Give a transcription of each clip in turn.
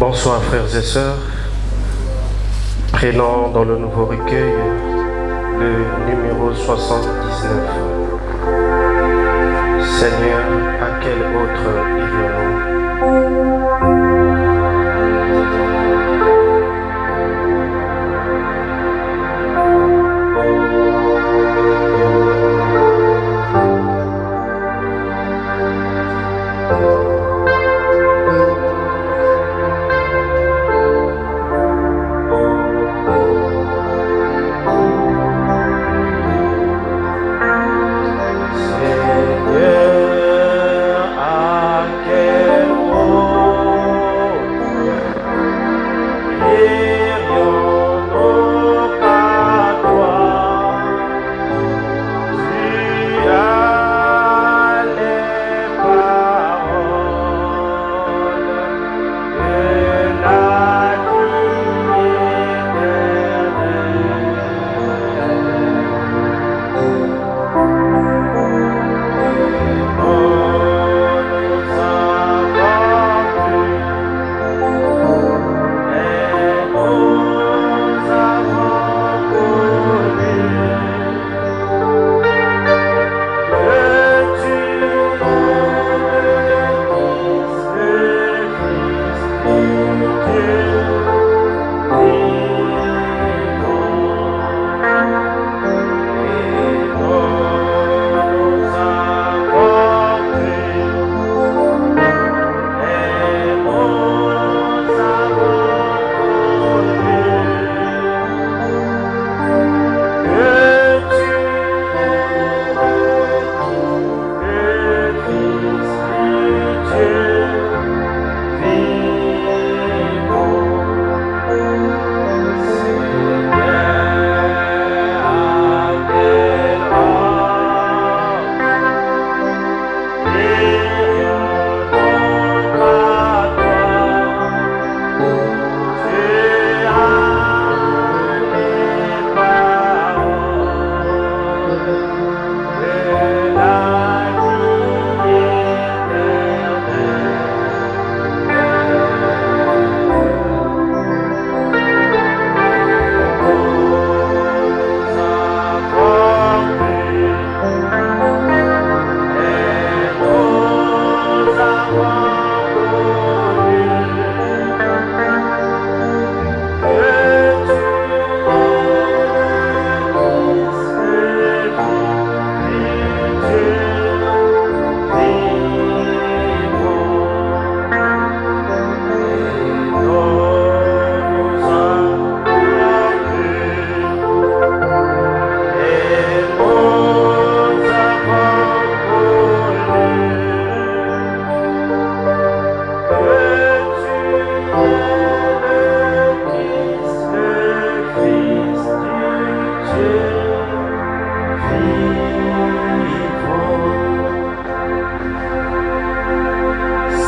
Bonsoir frères et sœurs. Prenons dans le nouveau recueil le numéro 79. Seigneur, à quel autre irions-nous?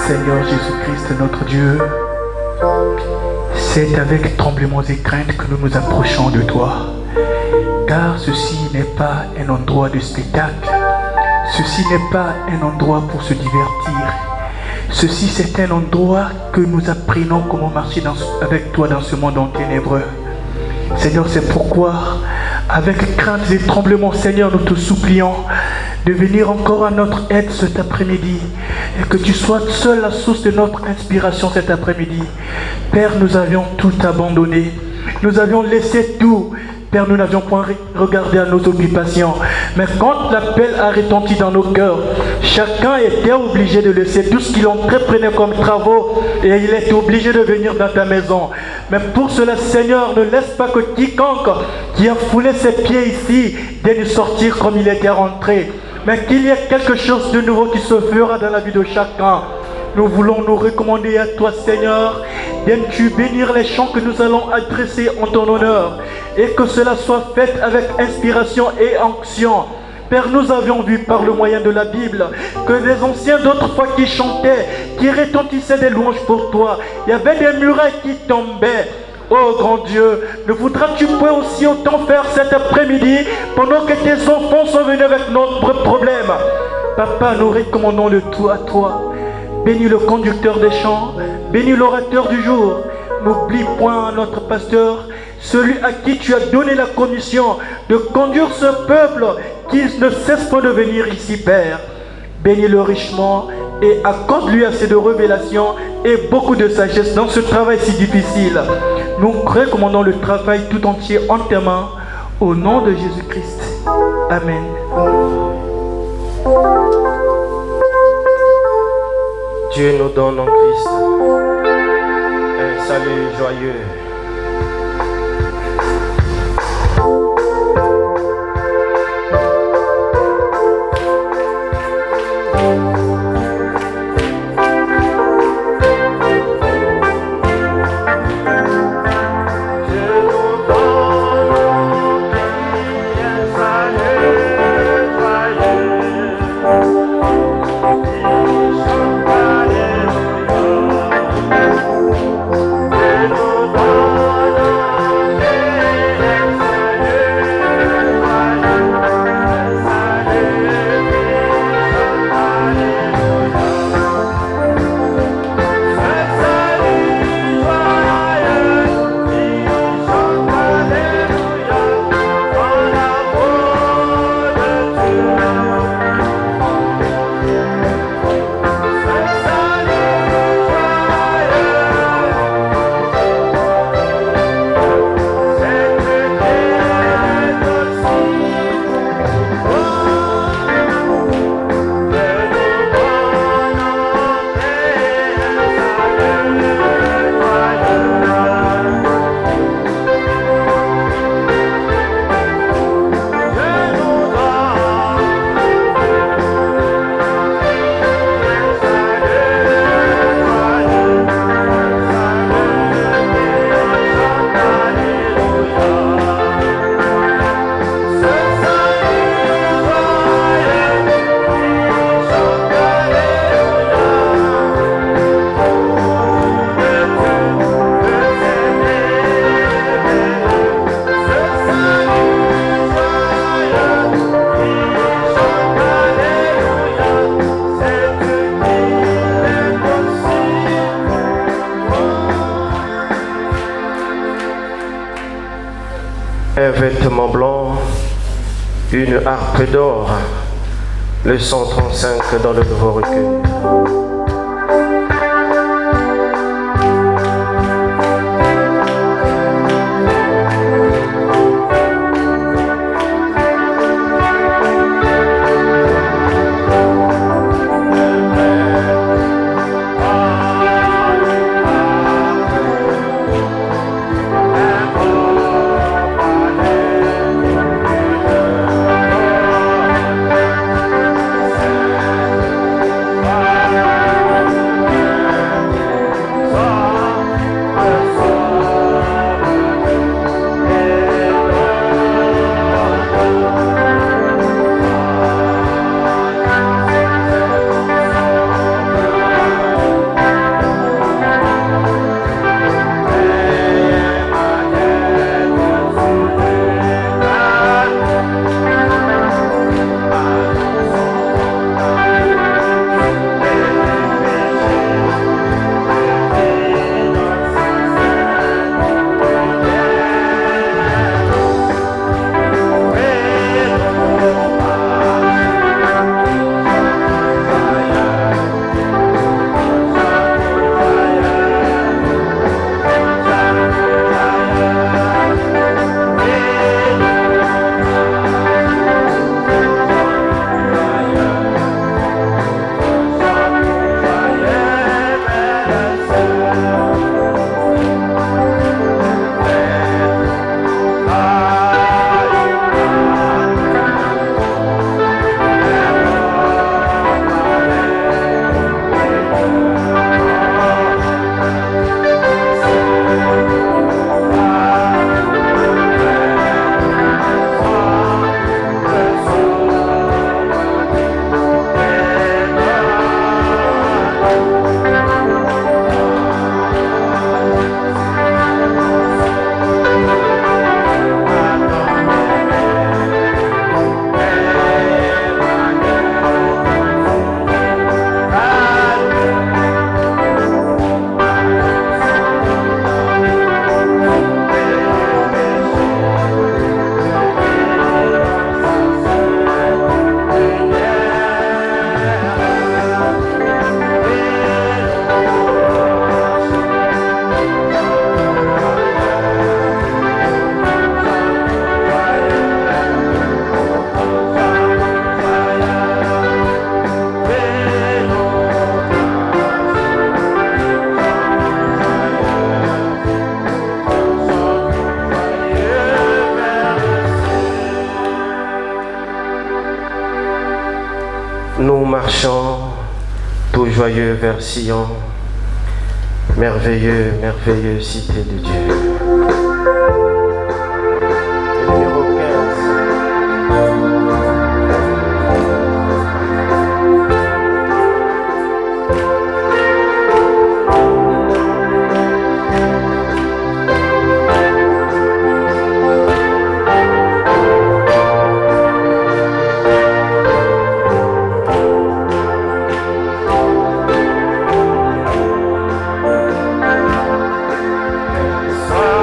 Seigneur Jésus-Christ, notre Dieu, c'est avec tremblements et craintes que nous nous approchons de toi. Car ceci n'est pas un endroit de spectacle. Ceci n'est pas un endroit pour se divertir. Ceci, c'est un endroit que nous apprenons comment marcher avec toi dans ce monde en ténébreux. Seigneur, c'est pourquoi, avec crainte et tremblements, Seigneur, nous te supplions de venir encore à notre aide cet après-midi et que tu sois seul la source de notre inspiration cet après-midi. Père, nous avions tout abandonné. Nous avions laissé tout. Père, nous n'avions point regardé à nos occupations. Mais quand l'appel a retenti dans nos cœurs, chacun était obligé de laisser tout ce qu'il entreprenait comme travaux et il était obligé de venir dans ta maison. Mais pour cela, Seigneur, ne laisse pas que quiconque qui a foulé ses pieds ici vienne sortir comme il était rentré. Mais qu'il y ait quelque chose de nouveau qui se fera dans la vie de chacun. Nous voulons nous recommander à toi, Seigneur. Viens-tu bénir les chants que nous allons adresser en ton honneur et que cela soit fait avec inspiration et onction. Père, nous avions vu par le moyen de la Bible que les anciens d'autrefois qui chantaient, qui retentissaient des louanges pour toi, il y avait des murailles qui tombaient. Oh grand Dieu, ne voudras-tu pas aussi autant faire cet après-midi pendant que tes enfants sont venus avec notre problème? Papa, nous recommandons le tout à toi. bénis le conducteur des chants, bénis l'orateur du jour. N'oublie point notre pasteur, celui à qui tu as donné la commission de conduire ce peuple qui ne cesse pas de venir ici, Père. Bénis-le richement et accorde-lui assez de révélations et beaucoup de sagesse dans ce travail si difficile. Nous recommandons le travail tout entier en tes mains, au nom de Jésus-Christ. Amen. Dieu nous donne en Christ un salut joyeux. Un vêtement blanc, une harpe d'or, le 135 dans le nouveau recueil. Bye. vers Sion. Merveilleux, merveilleux cité de Dieu. Numéro 15. Sois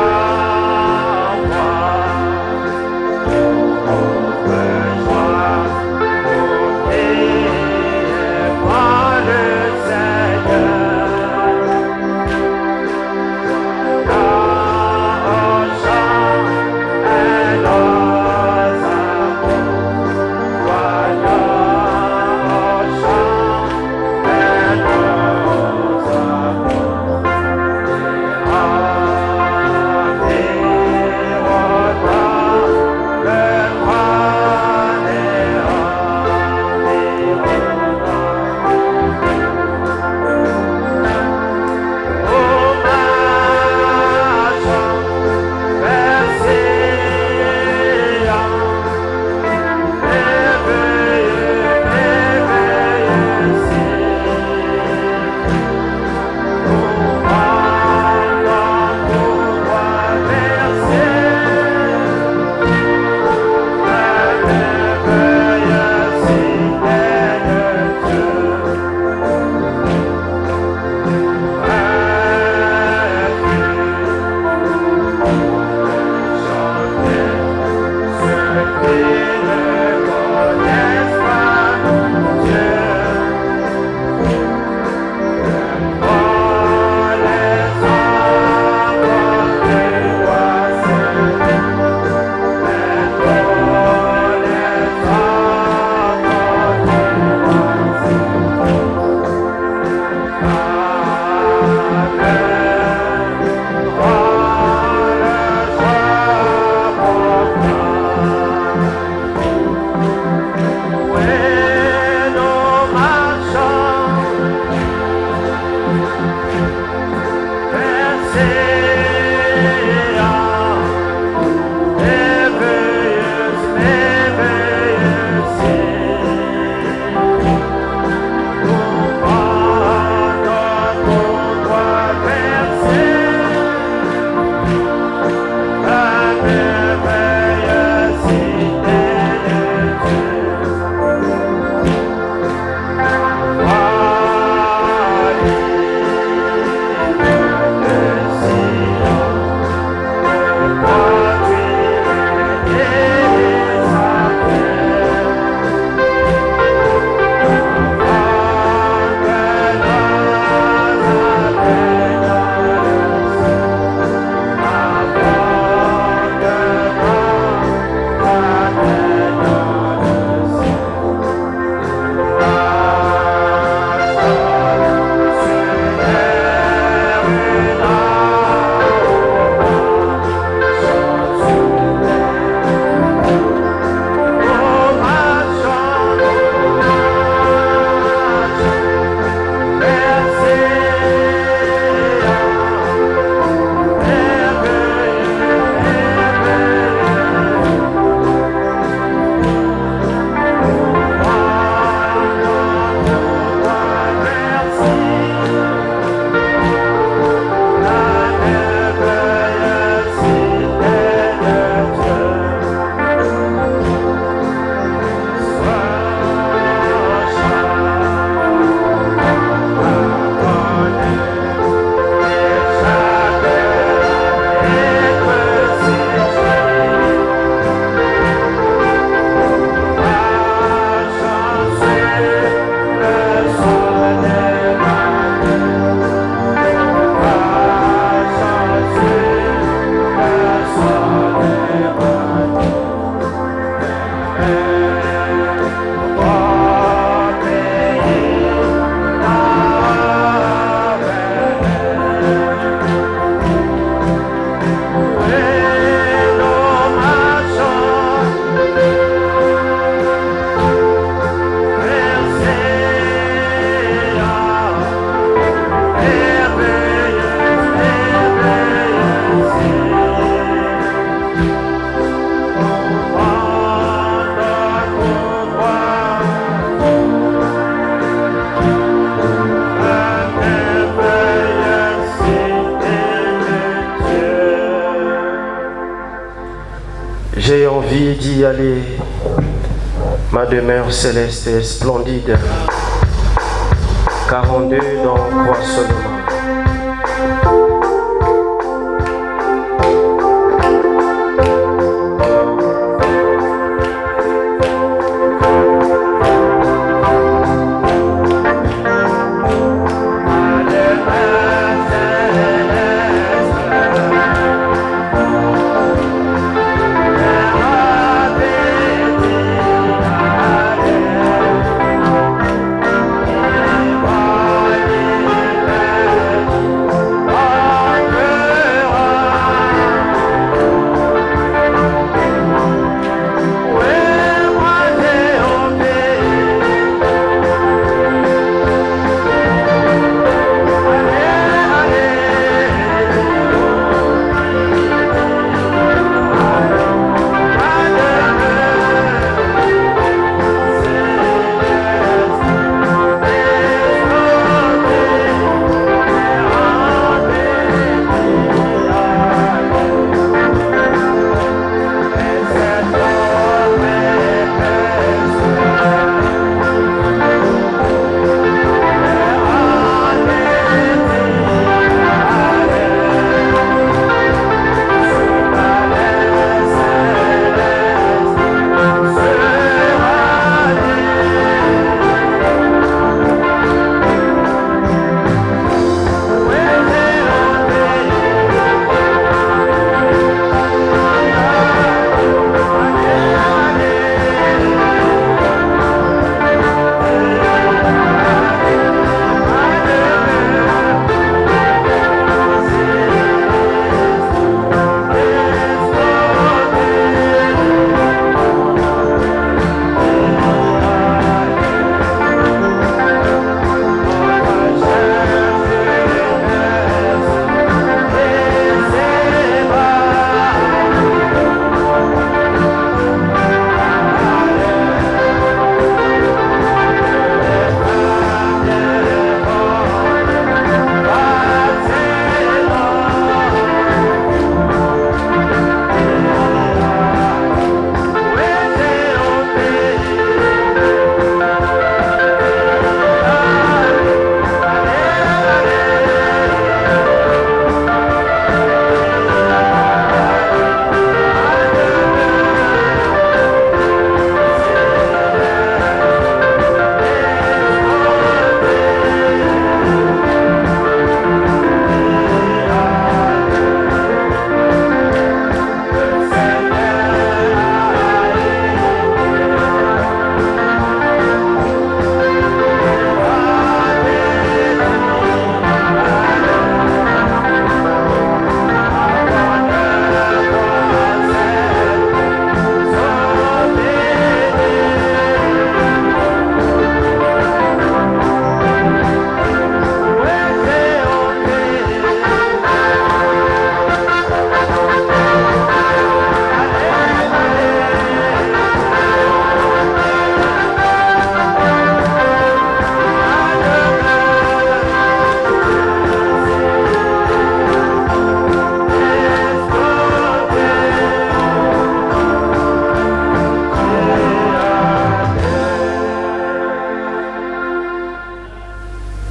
J'ai envie d'y aller. Ma demeure céleste est splendide. 42 dans croix seulement.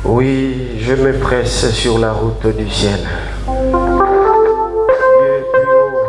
Oui, je me presse sur la route du ciel. Dieu plus haut.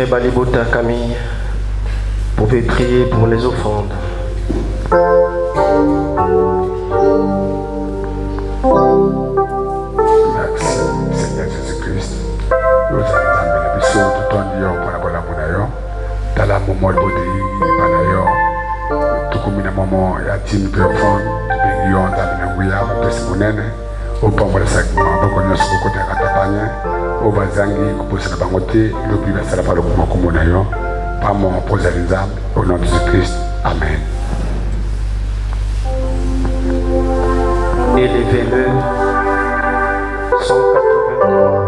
Frère Balibota Camille, pouvez prier pour les offrandes. Merci Seigneur Jésus-Christ. Nous allons les bisous tout en disant pour la monayo. Dans la moment de banayo, tout comme une maman et à team de fond, de lion dans le guya, de simonene, au pombre de sac, on reconnaît ce côté à Catapania, au Bazangi, pour se bangoter, le plus de la monayo, par mon posé les âmes, au nom de Jésus-Christ. Amen. Élevez-le. 183.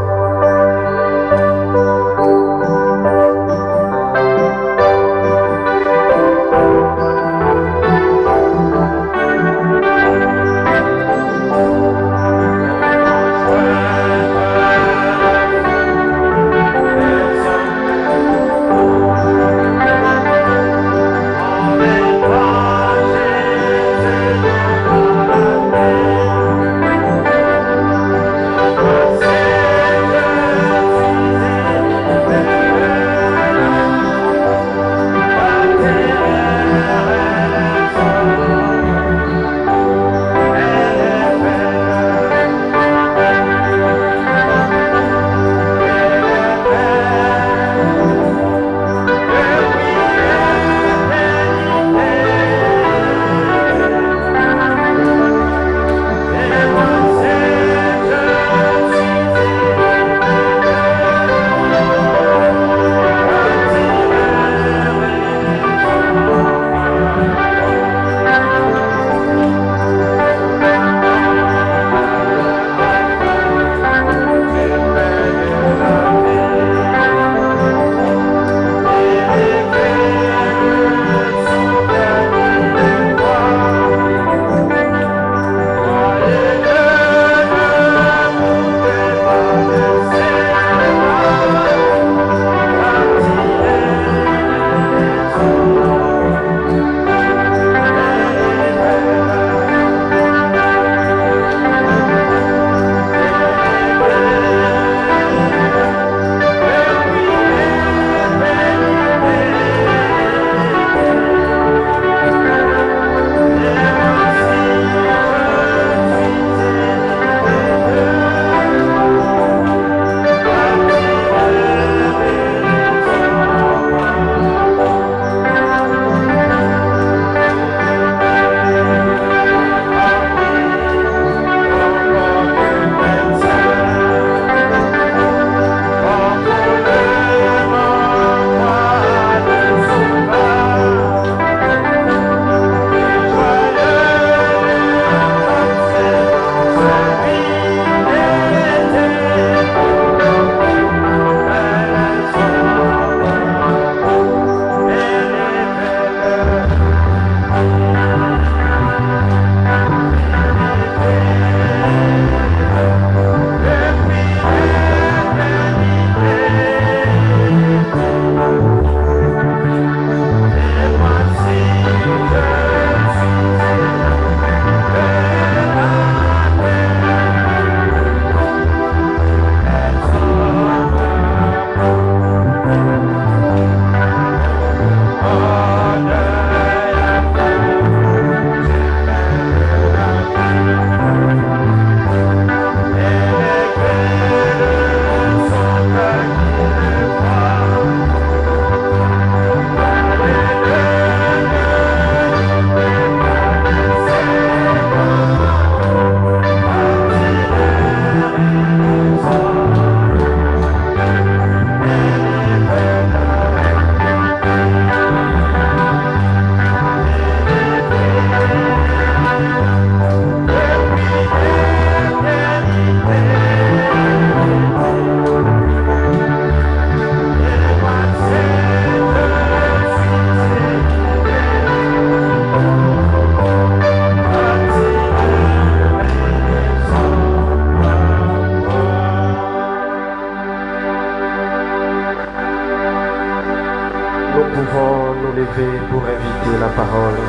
Pour inviter la parole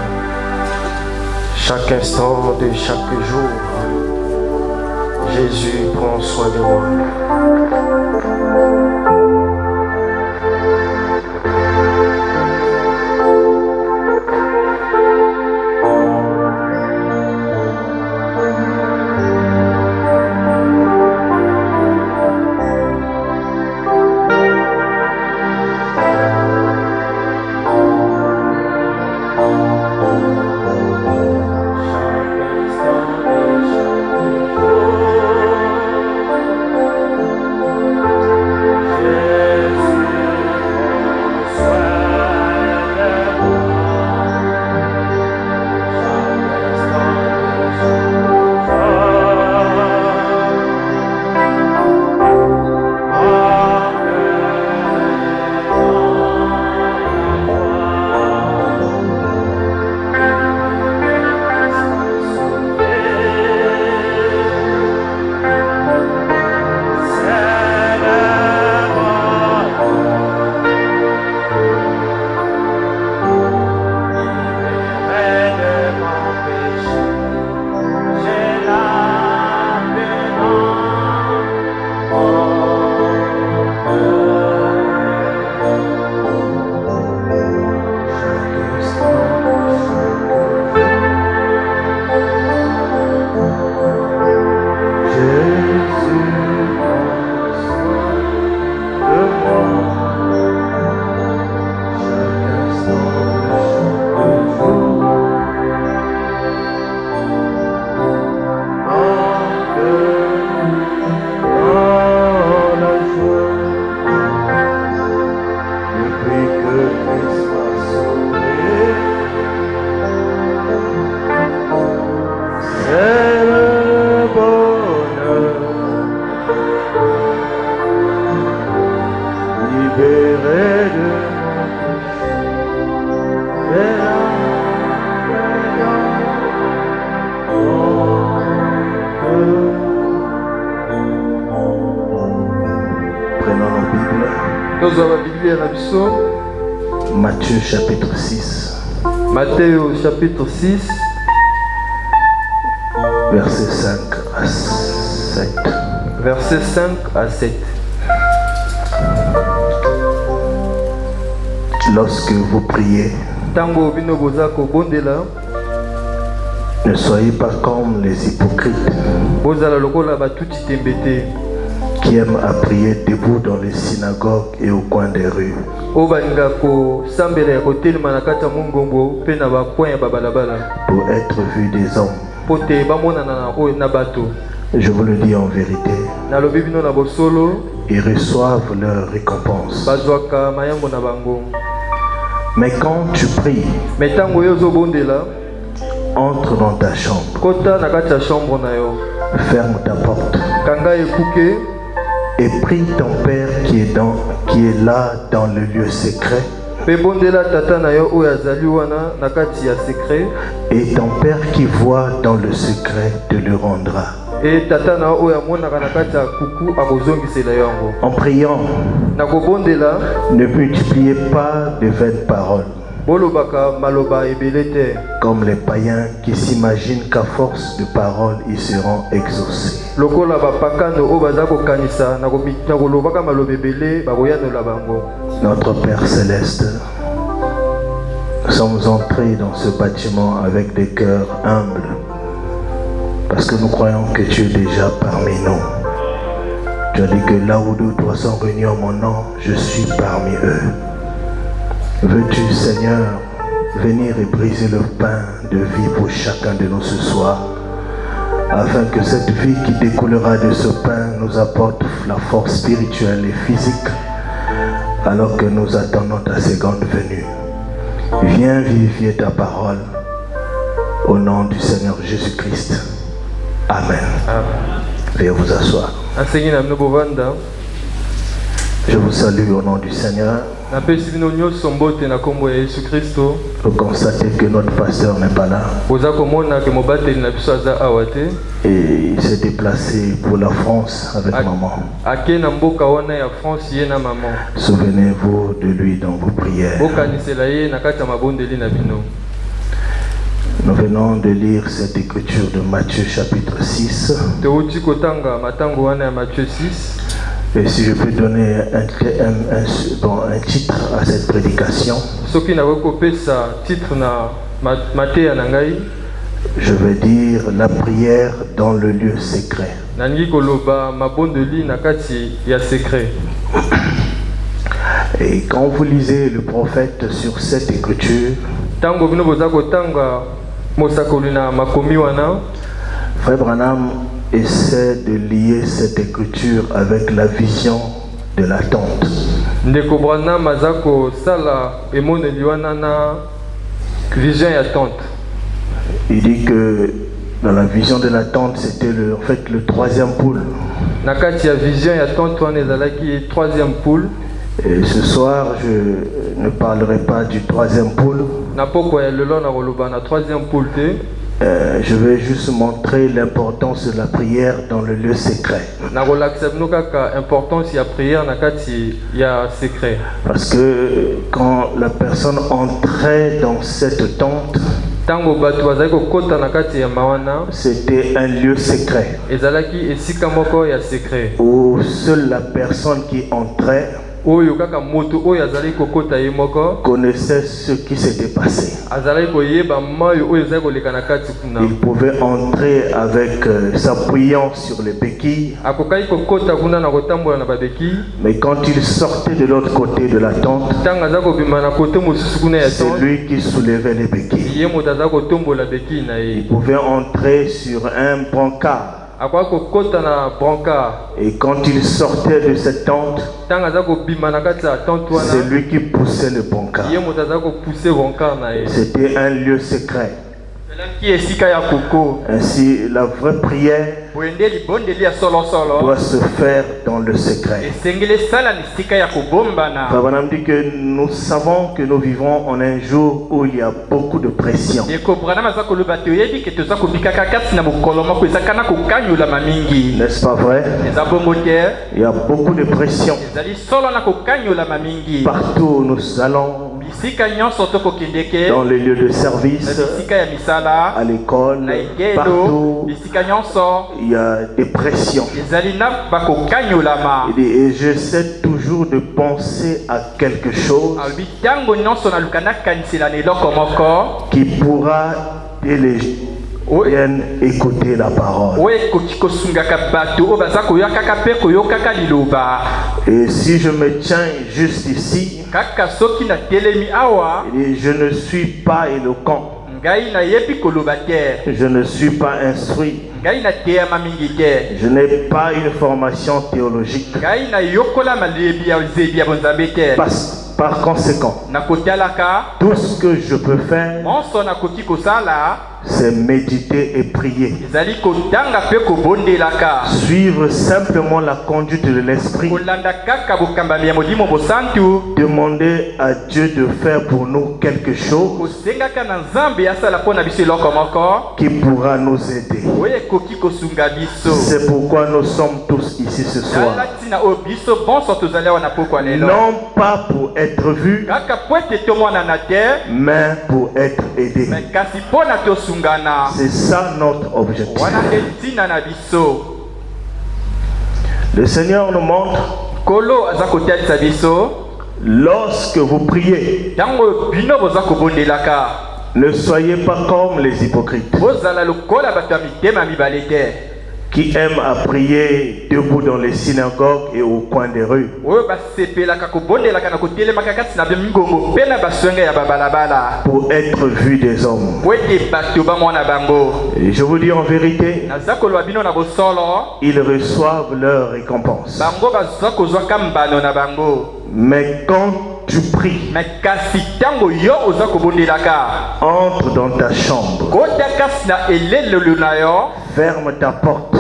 chaque instant de chaque jour. Jésus prend soin de moi. Matthieu chapitre 6. Matthieu chapitre 6. Verset 5 à 7. Verset 5 à 7. Lorsque vous priez, ne soyez pas comme les hypocrites qui aiment à prier debout dans les synagogues et au coin des rues, pour être vus des hommes. Je vous le dis en vérité, ils reçoivent leur récompense. Mais quand tu pries, entre dans ta chambre, ferme ta porte et prie ton Père qui est là dans le lieu secret. Et ton Père qui voit dans le secret te le rendra. En priant, ne multipliez pas de vaines paroles, comme les païens qui s'imaginent qu'à force de paroles ils seront exaucés. Notre Père Céleste, nous sommes entrés dans ce bâtiment avec des cœurs humbles, parce que nous croyons que tu es déjà parmi nous. Tu as dit que là où 2 ou 3 sont réunis en mon nom, je suis parmi eux. Veux-tu, Seigneur, venir et briser le pain de vie pour chacun de nous ce soir, afin que cette vie qui découlera de ce pain nous apporte la force spirituelle et physique, alors que nous attendons ta seconde venue. Viens vivifier ta parole au nom du Seigneur Jésus-Christ. Amen. Veuillez vous asseoir. Je vous salue au nom du Seigneur. Vous constatez que notre pasteur n'est pas là. Et il s'est déplacé pour la France avec maman. Souvenez-vous de lui dans vos prières. Nous venons de lire cette écriture de Matthieu chapitre 6. Et si je peux donner un titre à cette prédication, je vais dire la prière dans le lieu secret. Et quand vous lisez le prophète sur cette écriture, Frère Branham essaie de lier cette écriture avec la vision de la tente. Il dit que dans la vision de la tente, c'était en fait le 3e poule. Et ce soir, je ne parlerai pas du 3e poule. Je vais juste montrer l'importance de la prière dans le lieu secret. Parce que quand la personne entrait dans cette tente, c'était un lieu secret où seule la personne qui entrait connaissait ce qui s'était passé. Il pouvait entrer avec s'appuyant sur les béquilles, mais quand il sortait de l'autre côté de la tente, c'est lui qui soulevait les béquilles. Il pouvait entrer sur un brancard. Et quand il sortait de cette tente, c'est lui qui poussait le brancard. C'était un lieu secret. Ainsi, la vraie prière doit se faire dans le secret. Branham dit que nous savons que nous vivons en un jour où il y a beaucoup de pression. N'est-ce pas vrai? Il y a beaucoup de pression. Partout où nous allons, dans les lieux de service, à l'école, partout, il y a des pressions. Et j'essaie toujours de penser à quelque chose qui pourra viennent écouter la parole. Et si je me tiens juste ici, et je ne suis pas éloquent, je ne suis pas instruit, je n'ai pas une formation théologique. Par conséquent, tout ce que je peux faire, c'est méditer et prier. Suivre simplement la conduite de l'esprit. Demander à Dieu de faire pour nous quelque chose qui pourra nous aider. C'est pourquoi nous sommes tous ici ce soir. Non pas pour être vus, mais pour être aidés. C'est ça notre objectif. Le Seigneur nous montre, lorsque vous priez, ne soyez pas comme les hypocrites qui aiment à prier debout dans les synagogues et au coin des rues, pour être vus des hommes. Et je vous dis en vérité, ils reçoivent leur récompense. Mais quand tu pries, entre dans ta chambre, ferme ta porte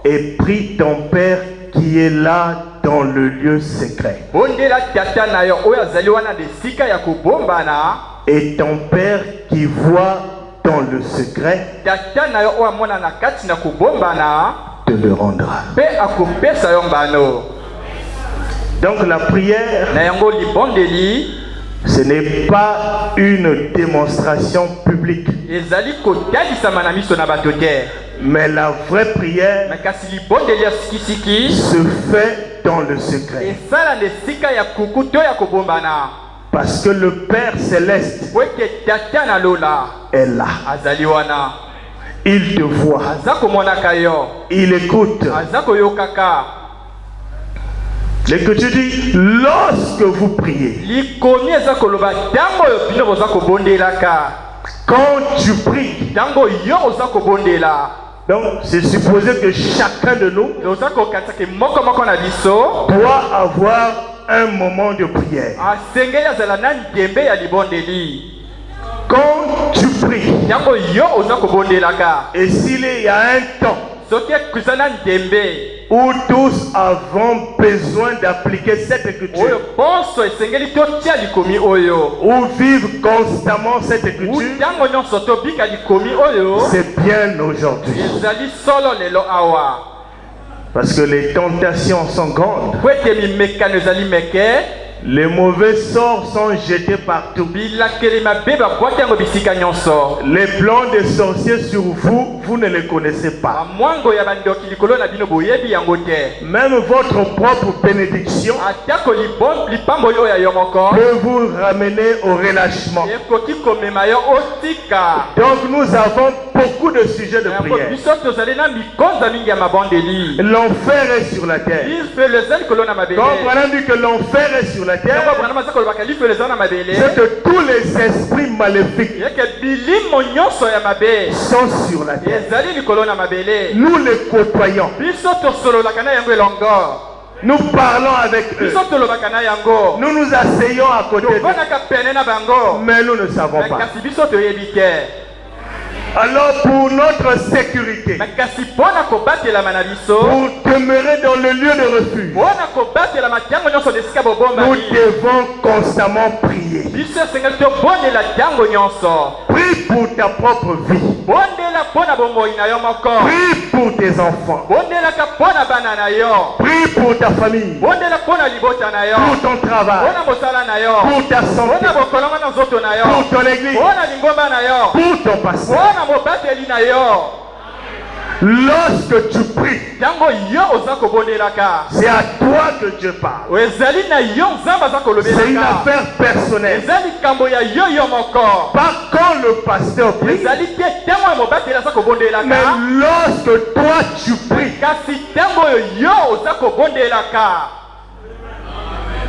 et prie ton Père qui est là dans le lieu secret. Et ton Père qui voit dans le secret te le rendra. Donc la prière, ce n'est pas une démonstration publique, mais la vraie prière se fait dans le secret. Parce que le Père Céleste est là. Il te voit. Il écoute. L'Écriture dit, lorsque vous priez, quand tu pries, donc c'est supposé que chacun de nous doit avoir un moment de prière. Quand tu pries, et s'il y a un temps où tous avons besoin d'appliquer cette écriture, ou vivre constamment cette écriture, c'est bien aujourd'hui. Parce que les tentations sont grandes. Les mauvais sorts sont jetés partout. Les plans des sorciers sur vous, vous ne les connaissez pas. Même votre propre bénédiction peut vous ramener au relâchement. Donc nous avons beaucoup de sujets de prière. L'enfer est sur la terre. Quand on dit que l'enfer est sur la terre, c'est que tous les esprits maléfiques sont sur la terre. Nous les côtoyons. Nous parlons avec eux. Nous nous asseyons à côté d'eux. Mais nous ne savons pas. Alors pour notre sécurité, pour demeurer dans le lieu de refuge, nous devons constamment prier. Prie pour ta propre vie. Prie pour tes enfants. Prie pour ta famille. Pour ton travail. Pour ta santé. Pour ton église. Pour ton pasteur. Lorsque tu pries, c'est à toi que Dieu parle. C'est une affaire personnelle. Pas quand le pasteur prie, mais lorsque toi tu pries,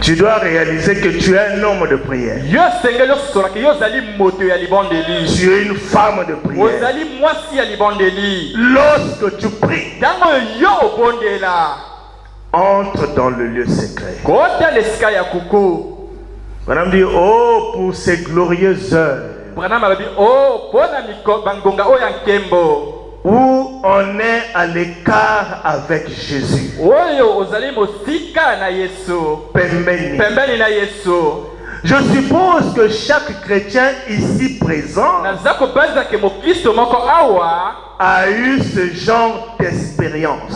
tu dois réaliser que tu es un homme de prière. Tu es une femme de prière. Lorsque tu pries, entre dans le lieu secret. Madame dit, oh, pour ces glorieuses heures où on est à l'écart avec Jésus. Je suppose que chaque chrétien ici présent a eu ce genre d'expérience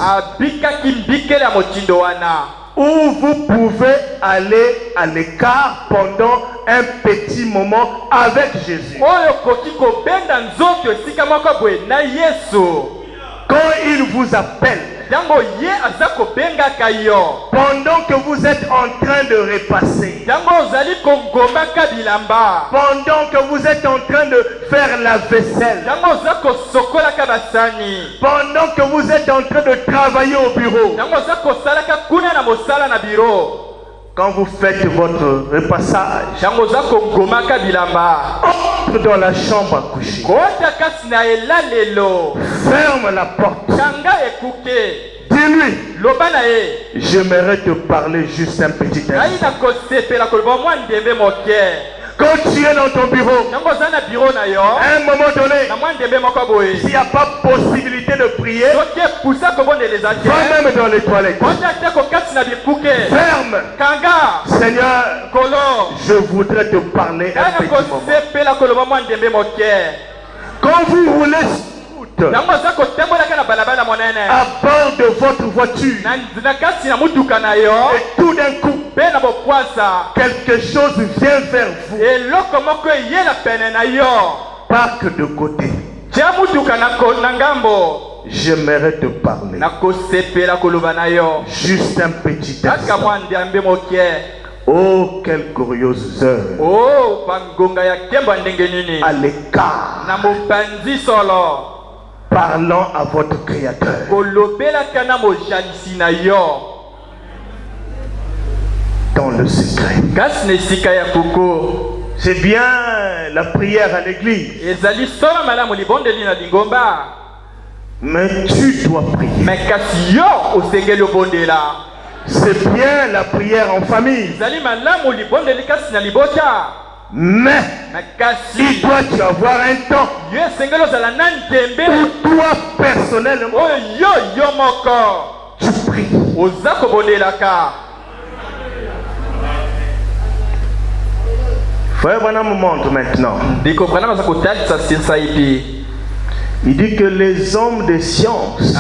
où vous pouvez aller à l'écart pendant un petit moment avec Jésus. Quand il vous appelle, pendant que vous êtes en train de repasser, pendant que vous êtes en train de faire la vaisselle, pendant que vous êtes en train de travailler au bureau, quand vous faites votre repassage, entre dans la chambre à coucher, ferme la porte, dis-lui, j'aimerais te parler juste un petit instant. Quand tu es dans ton bureau, à un moment donné, s'il n'y a pas possibilité de prier, va même dans les toilettes. Ferme. Seigneur, je voudrais te parler un petit moment. Quand vous roulez à bord de votre voiture, et tout d'un coup, quelque chose vient vers vous, parque de côté, j'aimerais te parler juste un petit instant. Oh, quelle glorieuse heure à l'écart, parlant à votre Créateur. Dans le secret. C'est bien la prière à l'église. Mais tu dois prier. C'est bien la prière en famille. Mais il doit y avoir un temps où toi personnellement tu pries. Frère Branham montre maintenant. Il dit que les hommes de science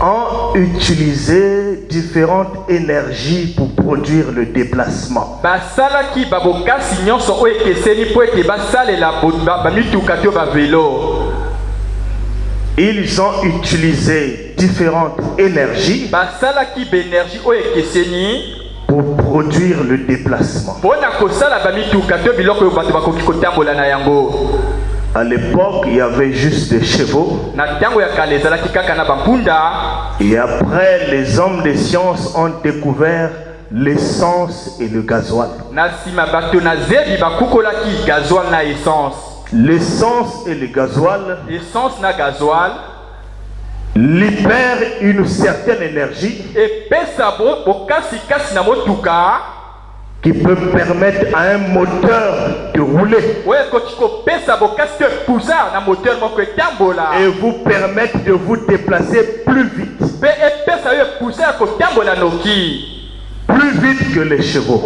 ont utilisé différentes énergies pour produire le déplacement. Ils ont utilisé différentes énergies pour produire le déplacement. À l'époque, il y avait juste des chevaux. Et après, les hommes de science ont découvert l'essence et le gasoil. L'essence et le gasoil libère une certaine énergie qui peut permettre à un moteur de rouler et vous permettre de vous déplacer plus vite. Plus vite que les chevaux.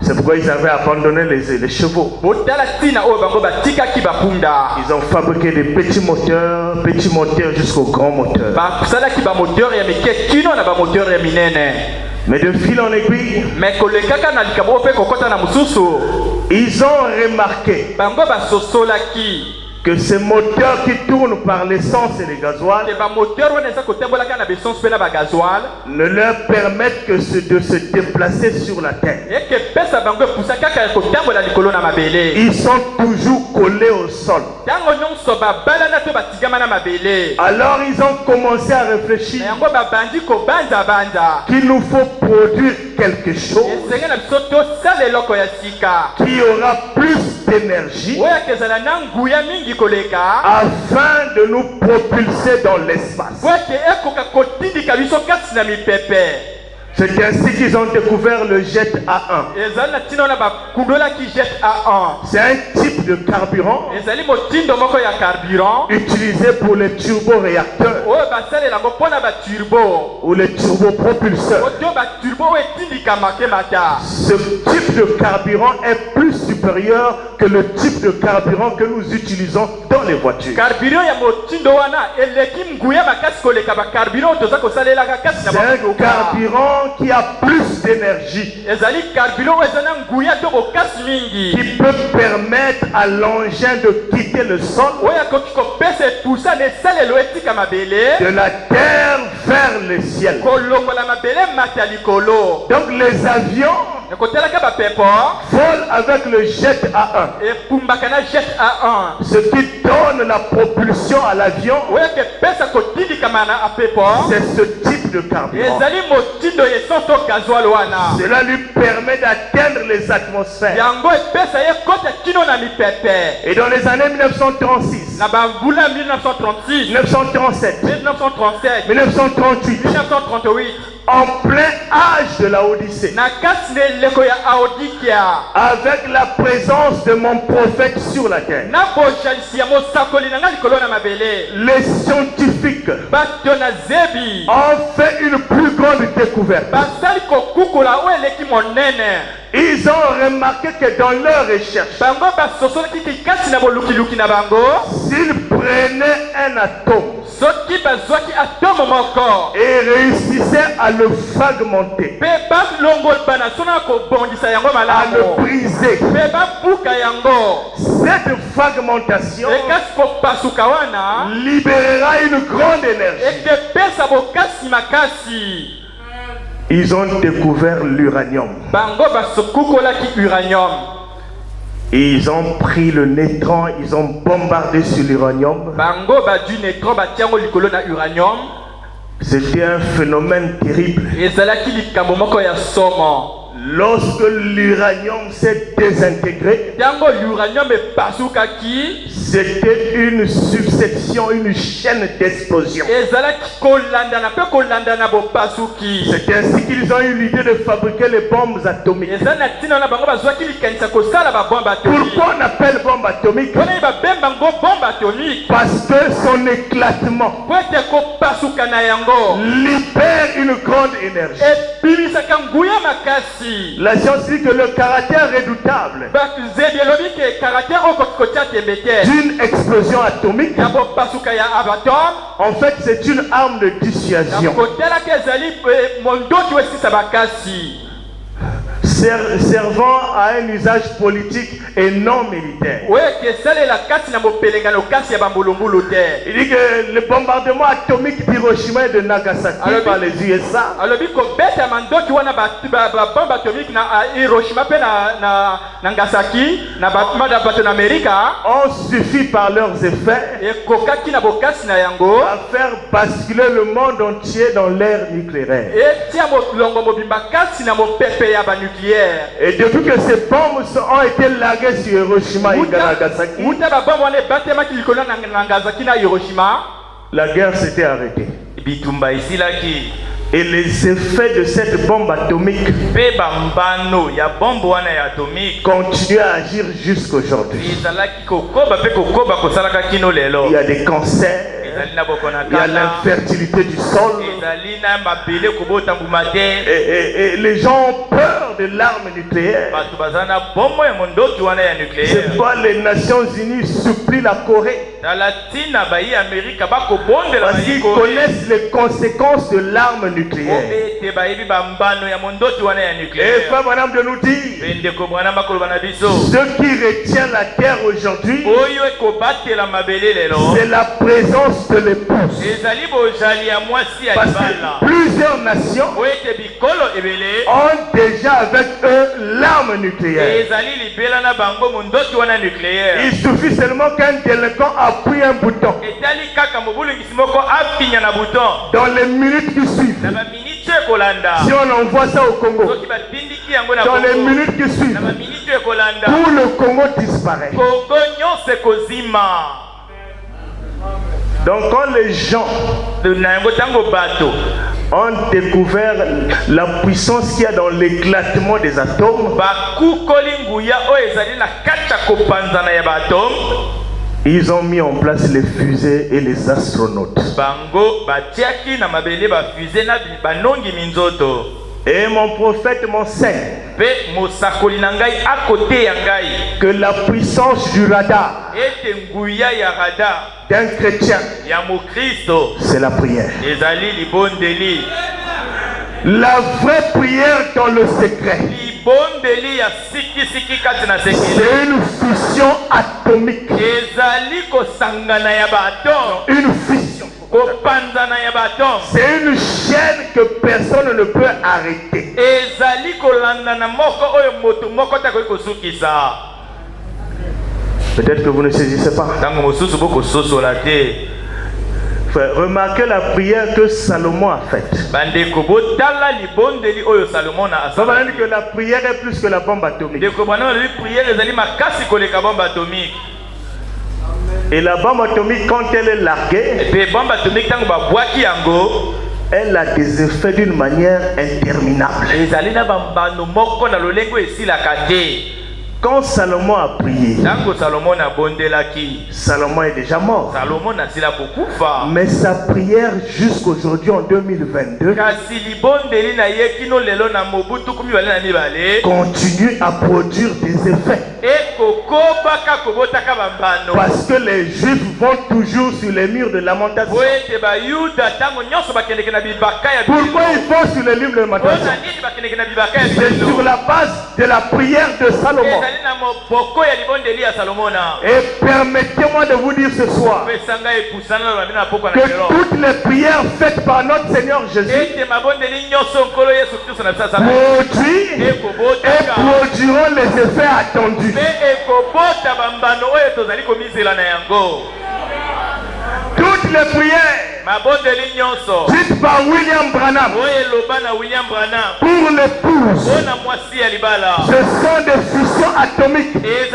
C'est pourquoi ils avaient abandonné les chevaux. Ils ont fabriqué des petits moteurs jusqu'aux grands moteurs. Mais de fil en aiguille, ils ont remarqué que ces moteurs qui tournent par l'essence et le gasoil ne leur permettent que de se déplacer sur la terre. Ils sont toujours collés au sol. Alors ils ont commencé à réfléchir qu'il nous faut produire quelque chose qui aura plus d'énergie afin de nous propulser dans l'espace. C'est ainsi qu'ils ont découvert le jet A1. C'est un type de carburant utilisé pour les turboréacteurs ou les turbopropulseurs. Ce type de carburant est plus supérieur que le type de carburant que nous utilisons dans les voitures. C'est un carburant qui a plus d'énergie, qui peut permettre à l'engin de quitter le sol, de la terre vers le ciel. Donc les avions volent avec le jet A1, ce qui donne la propulsion à l'avion. C'est ce type de carburant. Cela lui permet d'atteindre les atmosphères. Et dans les années 1936, 1937, 1938, en plein âge de la Odyssée, avec la présence de mon prophète sur la terre, les scientifiques ont fait une plus grande découverte. Ils ont remarqué que dans leur recherche, s'ils prenaient un atome et réussissaient à le fragmenter, à le briser, cette fragmentation libérera une grande énergie. Ils ont découvert l'uranium. Ils ont pris le neutron, ils ont bombardé sur l'uranium. C'était un phénomène terrible. Lorsque l'uranium s'est désintégré, c'était une succession, une chaîne d'explosions. C'est ainsi qu'ils ont eu l'idée de fabriquer les bombes atomiques. Pourquoi on appelle bombe atomique? Parce que son éclatement libère une grande énergie. La science dit que le caractère redoutable d'une explosion atomique, en fait, c'est une arme de dissuasion servant à un usage politique et non militaire. Il dit que le bombardement atomique d'Hiroshima et de Nagasaki par les USA ont suffi par leurs effets à faire basculer le monde entier dans l'ère nucléaire. nucléaire. Et depuis que ces bombes ont été larguées sur Hiroshima et Nagasaki, la guerre s'était arrêtée. Et les effets de cette bombe atomique continuent à agir jusqu'aujourd'hui. Il y a des cancers, il y a l'infertilité du sol. Et les gens ont peur de l'arme nucléaire. C'est pourquoi les Nations Unies supplient la Corée. Parce qu'ils connaissent les conséquences de l'arme nucléaire. Et Frère Branham de nous dire, ce qui retient la guerre aujourd'hui, c'est la présence de l'épouse. Parce que plusieurs nations ont déjà avec eux l'arme nucléaire. Il suffit seulement qu'un délinquant appuie un bouton. Dans les minutes qui suivent, si on envoie ça au Congo, dans les minutes qui suivent, tout le Congo disparaît. Donc quand les gens ont découvert la puissance qu'il y a dans l'éclatement des atomes, ils ont mis en place les fusées et les astronautes. Et mon prophète m'enseigne que la puissance du radar d'un chrétien, c'est la prière. La vraie prière dans le secret, c'est une fusion atomique. Une fusion. C'est une chaîne que personne ne peut arrêter. Peut-être que vous ne saisissez pas. Remarquez la prière que Salomon a faite. Ça veut dire que la prière est plus que la bombe atomique. Et la bombe atomique, quand elle est larguée, elle a des effets d'une manière interminable. Quand Salomon a prié, Salomon est déjà mort. Mais sa prière jusqu'aujourd'hui en 2022 continue à produire des effets. Parce que les Juifs vont toujours sur les murs de lamentation. Pourquoi ils vont sur les murs de lamentation? C'est sur la base de la prière de Salomon. Et permettez-moi de vous dire ce soir que toutes les prières faites par notre Seigneur Jésus produiront les effets attendus. Toutes les prières dites par William Branham pour l'épouse, ce sont des fusions atomiques. Elles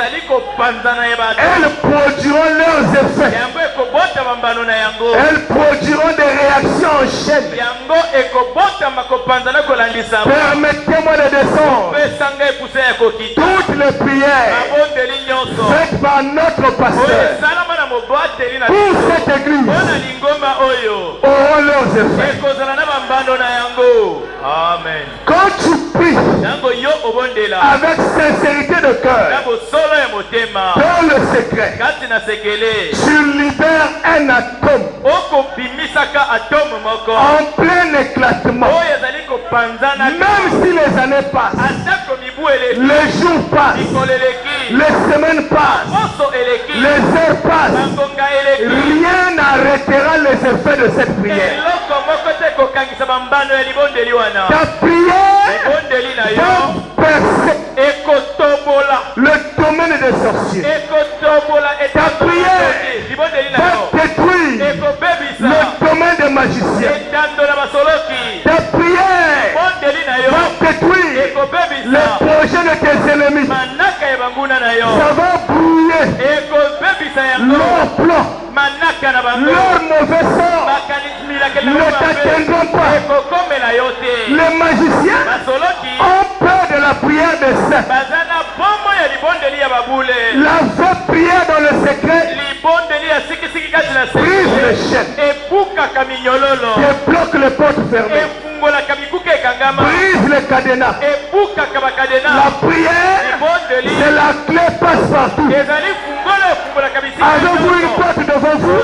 produiront leurs effets. Elles produiront des réactions en chaîne. Permettez-moi de descendre toutes les prières faites par notre pasteur pour cette église auront leurs effets. Amen. Quand tu pries avec sincérité de cœur, dans le secret, tu libères un atome en plein éclatement. Même si les années passent, les jours passent, les semaines passent, les heures passent, rien n'arrêtera les effets de cette prière. Ta prière va percer le domaine des sorciers. Ta prière va détruire le domaine des magiciens. Ta prière va détruire les ça va brouiller leur plan, leur mauvais sort ne t'atteindront pas. Les magiciens ont peur de la prière des saints. La vraie prière dans le secret brise les chaînes, débloque les portes fermées, brise les cadenas. La prière, c'est la clé passe-partout. Avez-vous une porte devant vous?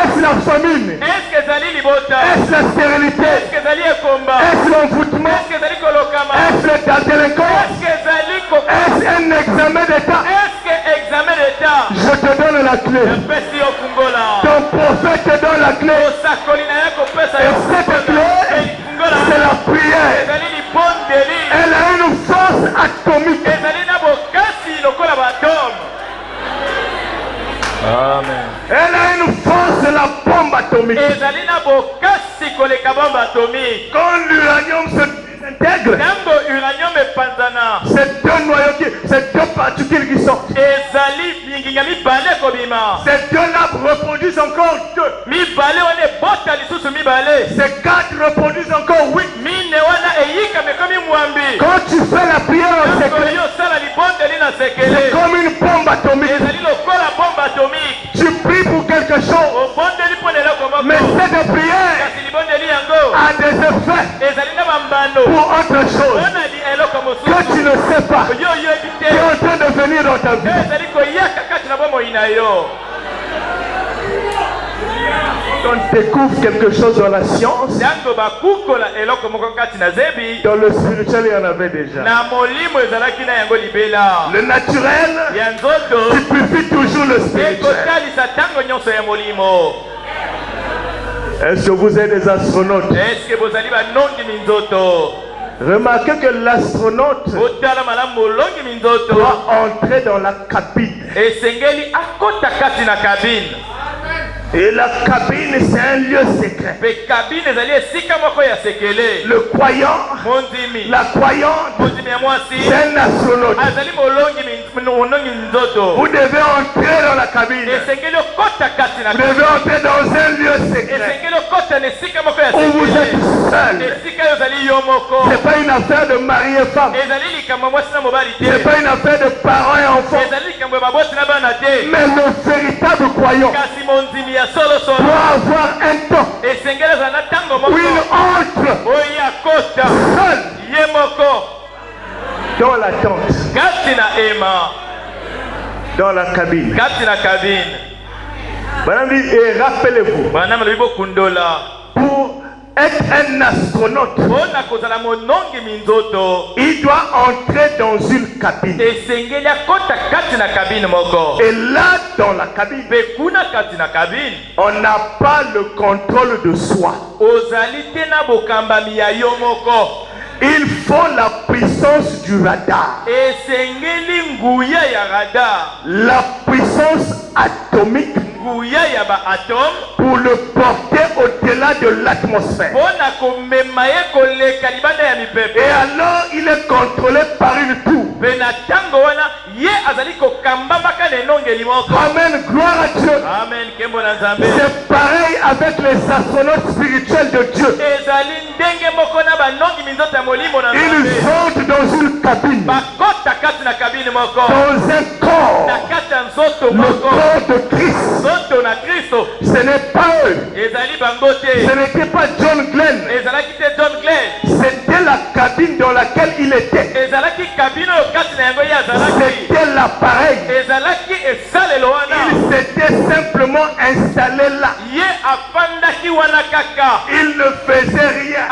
Est-ce la famine? Est-ce la stérilité? Est-ce l'envoûtement? Est-ce la délinquance? Est-ce un examen d'état? Je te donne la clé. Ton prophète te donne la clé. Et cette clé, c'est la prière. Elle a une force atomique. Amen. Elle a une force de la bombe atomique. Quand l'uranium se désintègre, c'est deux noyaux c'est deux particules qui sortent. Ces deux-là reproduisent encore deux. Ces quatre reproduisent encore 8. Quand tu fais la prière en secret, c'est comme une bombe atomique. Tu pries pour quelque chose, mais cette prière a des effets pour autre chose que tu ne sais pas, qui est en train de venir dans ta vie. On découvre quelque chose dans la science, dans le spirituel il y en avait déjà. Le naturel typifie toujours le spirituel. Est-ce que vous êtes des astronautes? Remarquez que l'astronaute doit entrer dans la cabine. Et la cabine, c'est un lieu secret. Le croyant, la croyante, c'est un astronaute. Vous devez entrer dans la cabine. Vous devez entrer dans un lieu secret où vous êtes seul. C'est pas une affaire de mari et femme. C'est pas une affaire de parents et enfants. Mais le véritable croyant doit avoir un temps où il entre seul dans la tente, dans la cabine. Et rappelez-vous, pour être un astronaute, il doit entrer dans une cabine. Et là, dans la cabine, on n'a pas le contrôle de soi. Il faut la puissance du radar. La puissance atomique pour le porter au-delà de l'atmosphère. Et alors il est contrôlé par une tour. Amen, gloire à Dieu. C'est pareil avec les astronautes spirituels de Dieu. Ils entrent dans une cabine, dans un corps, le corps de Christ. Ce n'est pas eux. Ce n'était pas John Glenn. C'était la cabine dans laquelle il était. C'était l'appareil. Il s'était simplement installé là. Il ne faisait rien.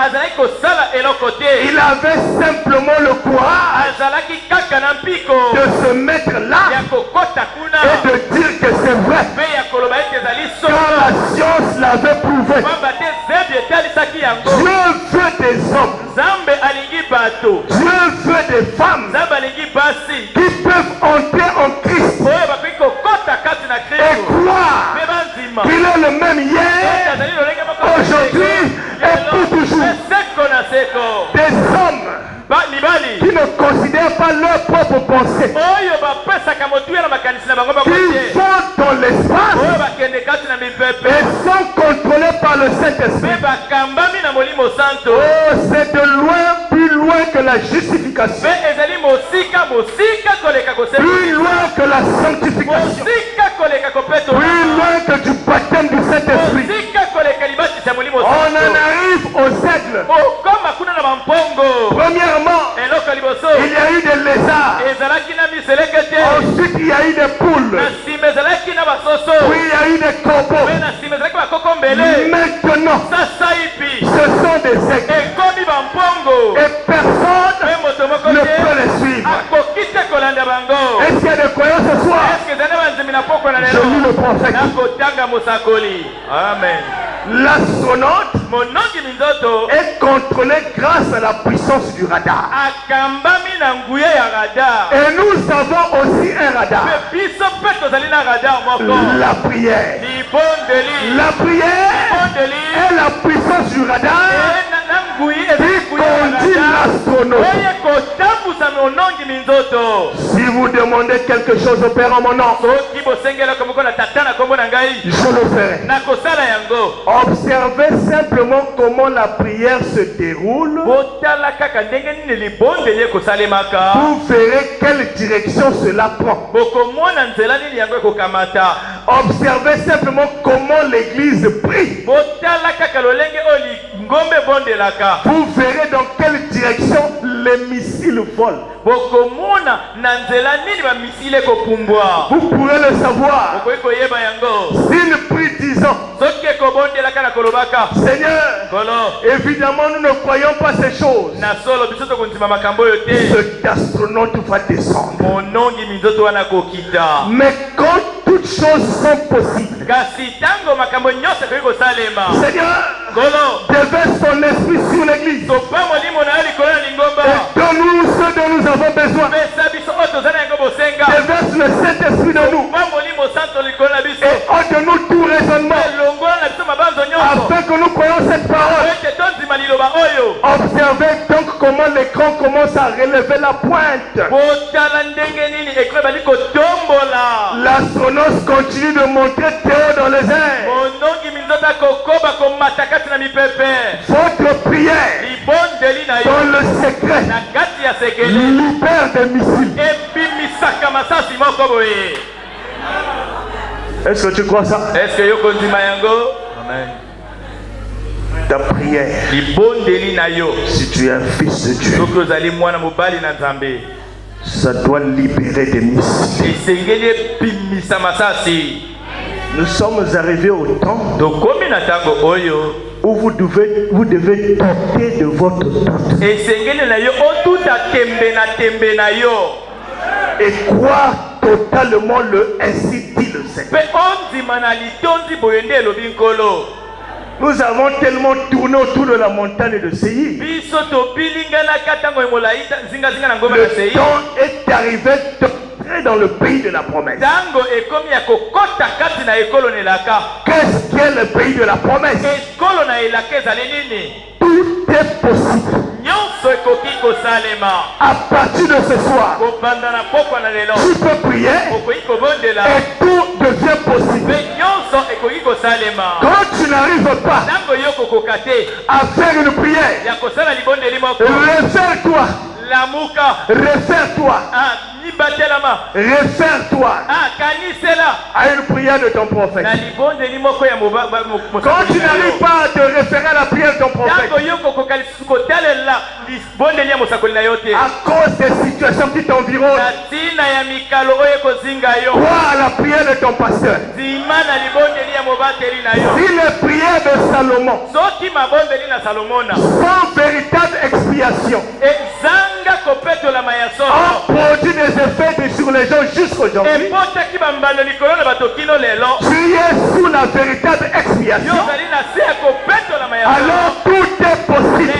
Il avait simplement le courage de se mettre là et de dire que c'est vrai. Car la science l'avait prouvé. Dieu veut des hommes. Dieu veut des femmes qui peuvent entrer en Christ et croire qu'il est le même hier, aujourd'hui et pour toujours. Des hommes qui ne considèrent pas leur propre pensée. Ils vont dans l'espace et sont contrôlés par le Saint-Esprit. Oh, c'est de loin, plus loin que la justification. Plus loin que la sanctification. Plus loin que du baptême du Saint-Esprit. On en arrive aux aigles. Premièrement, il y a eu des lézards. Ensuite, il y a eu des poules. Puis il y a eu des corbeaux. Maintenant, ce sont des aigles. Et personne ne peut les suivre. Est-ce qu'il y a des croyants ce soir? Je lis le prophète. Amen. L'astronaute est contrôlé grâce à la puissance du radar. Et nous avons aussi un radar. La prière. La prière est la puissance du radar qui conduit l'astronaute. Si vous demandez quelque chose au Père en mon nom, je le ferai. Observez simplement comment la prière se déroule. Vous verrez quelle direction cela prend. Observez simplement comment l'église prie. Vous verrez dans quelle direction les missiles volent. Vous pourrez le savoir. S'il prie disant, Seigneur, évidemment nous ne croyons pas ces choses. Cet astronaute va descendre. Mais quand toutes choses sont possibles, Seigneur, déverse ton esprit sur l'église. Et donne-nous ce dont nous avons besoin. Déverse le Saint-Esprit de nous. Et ôte-nous tout raisonnement. Afin que nous croyons cette parole. Observez donc comment l'écran commence à relever la pointe. L'astronaute continue de montrer Théo dans les airs. Votre prière dans le secret libère des missiles. Est-ce que tu crois ça? Amen. Ta prière, si tu es un fils de Dieu, ça doit libérer des missiles. Nous sommes arrivés au temps où vous devez tenter de votre tente et croire totalement le ainsi dit le Seigneur. Nous avons tellement tourné autour de la montagne de Séir. Le temps est arrivé d'entrer dans le pays de la promesse. Qu'est-ce qu'est le pays de la promesse? Tout est possible. À partir de ce soir, tu peux prier et tout devient possible. Quand tu n'arrives pas à faire une prière, réfère-toi. Réfère-toi. Réfère-toi à une prière de ton prophète. Quand tu n'arrives pas à te référer à la prière de ton prophète, à cause des situations qui t'environnent, crois à la prière de ton pasteur. Si les prières de Salomon sans véritable expiation ont produit des effets sur les gens jusqu'aujourd'hui, tu es sous la véritable expiation, alors tout est possible.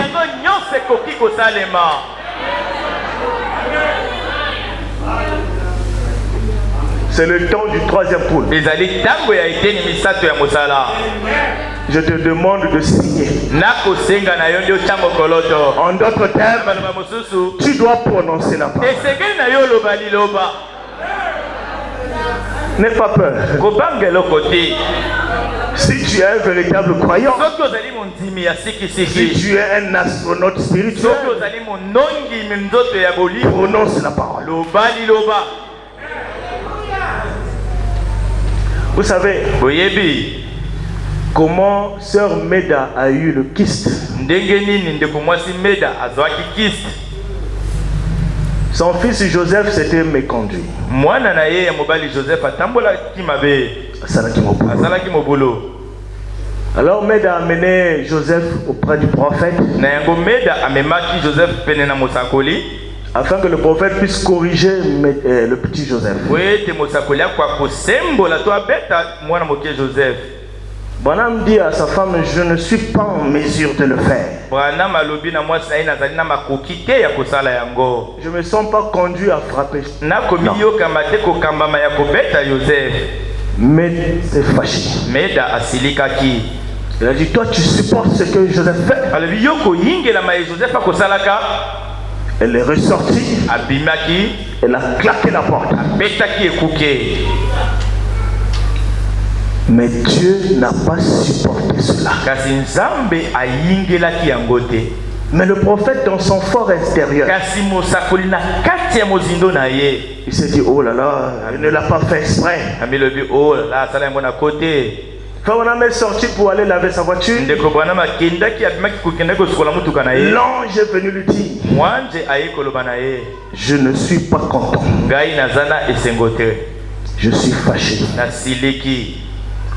C'est le temps du troisième pôle. Je te demande de signer. En d'autres termes, tu dois prononcer la parole. N'aie pas peur. Si tu es un véritable croyant, si tu es un astronaute spirituel, prononce la parole. Vous savez comment sœur Meda a eu le kyste? Son fils Joseph s'était méconduit. Alors Meda a amené Joseph auprès du prophète afin que le prophète puisse corriger le petit Joseph. Branham dit à sa femme, je ne suis pas en mesure de le faire. Je ne me sens pas conduit à frapper. Non. Mais c'est fâché. Il a dit, toi tu supportes ce que Joseph fait. Elle est ressortie. Elle a claqué la porte. Mais Dieu n'a pas supporté cela. Mais le prophète dans son fort extérieur, il s'est dit, oh là là, il ne l'a pas fait exprès. Quand on est sorti pour aller laver sa voiture, l'ange est venu lui dire, je ne suis pas content. Je suis fâché.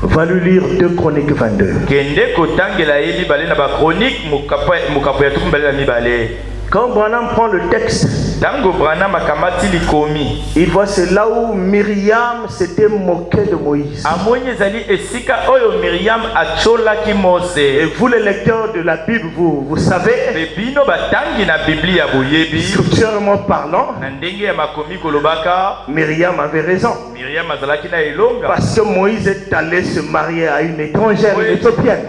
Va lui lire 2 Chroniques 22. Quand Branham prend le texte, il voit c'est là où Myriam s'était moquée de Moïse. Et vous les lecteurs de la Bible, vous savez, scripturalement parlant, Myriam avait raison. Parce que Moïse est allé se marier à une étrangère, une éthiopienne.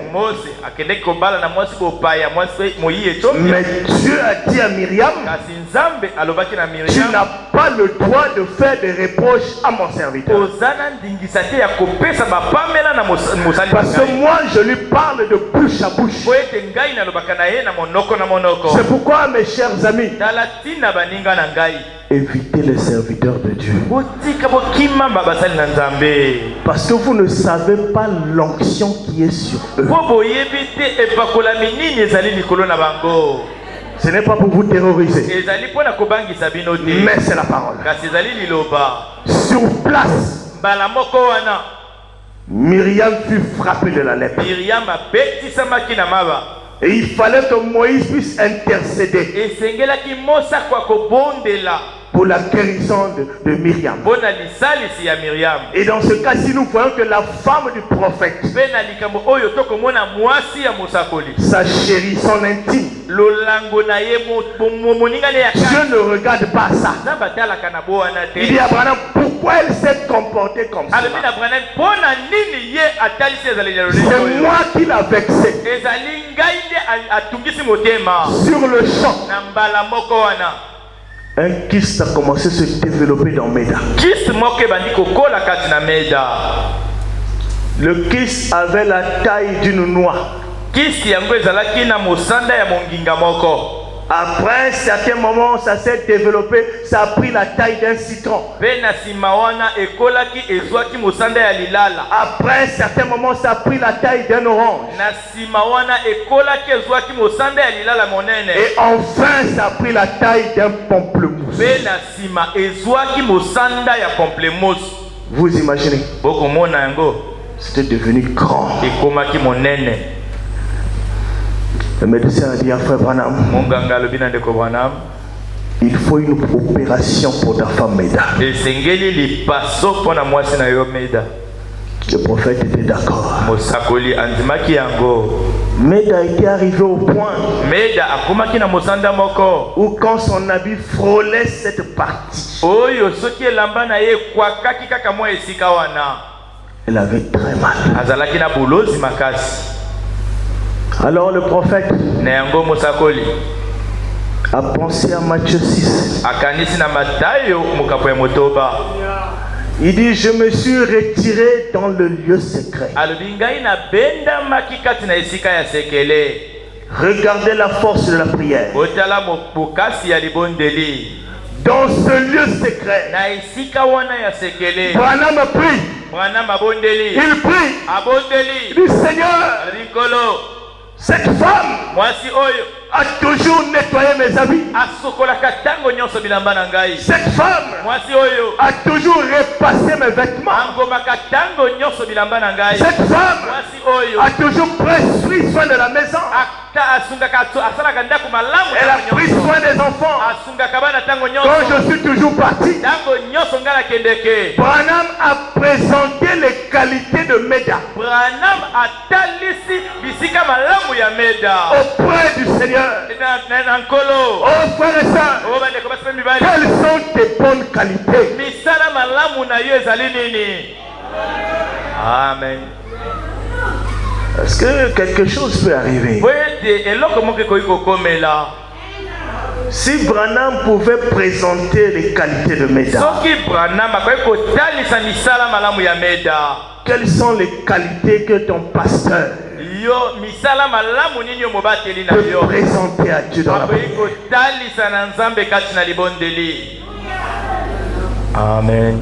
Mais Dieu a dit à Myriam, tu n'as pas le droit de faire des reproches à mon serviteur. Parce que moi je lui parle de bouche à bouche. C'est pourquoi mes chers amis, évitez les serviteurs de Dieu. Parce que vous ne savez pas l'onction qui est sur eux. Ce n'est pas pour vous terroriser, mais c'est la parole. Sur place, Myriam fut frappée de la lèpre. Et il fallait que Moïse puisse intercéder pour la guérison de Myriam. Et dans ce cas, si nous voyons que la femme du prophète, sa chérie, son intime, Dieu ne regarde pas ça. Il dit à Branham, pourquoi elle s'est comportée comme ça? C'est moi qui l'a vexé. Sur le champ, un kyste a commencé à se développer dans Meda. Le kyste avait la taille d'une noix. Après un certain moment, ça s'est développé, ça a pris la taille d'un citron. Après un certain moment, ça a pris la taille d'un orange. Et enfin, ça a pris la taille d'un pamplemousse. Vous imaginez? C'était devenu grand. Le médecin a dit à frère Branham, il faut une opération pour ta femme Meda. Le prophète était d'accord. Meda était arrivé au point où quand son habit frôlait cette partie, elle avait très mal. Alors le prophète a pensé à Matthieu 6. Il dit, je me suis retiré dans le lieu secret. Regardez la force de la prière. Dans ce lieu secret, Branham prie. Il prie. Il dit, Seigneur, cette femme a toujours nettoyé mes habits. Cette femme a toujours repassé mes vêtements. Cette femme a toujours pris soin de la maison. Elle a pris soin des enfants. Quand je suis toujours parti, Branham a présenté les qualités de Meda auprès du Seigneur. Oh frères et sœurs, quelles sont tes bonnes qualités? Amen. Est-ce que quelque chose peut arriver? Si Branham pouvait présenter les qualités de Meda, quelles sont les qualités que ton pasteur peut présenter à Dieu dans la prière? Amen.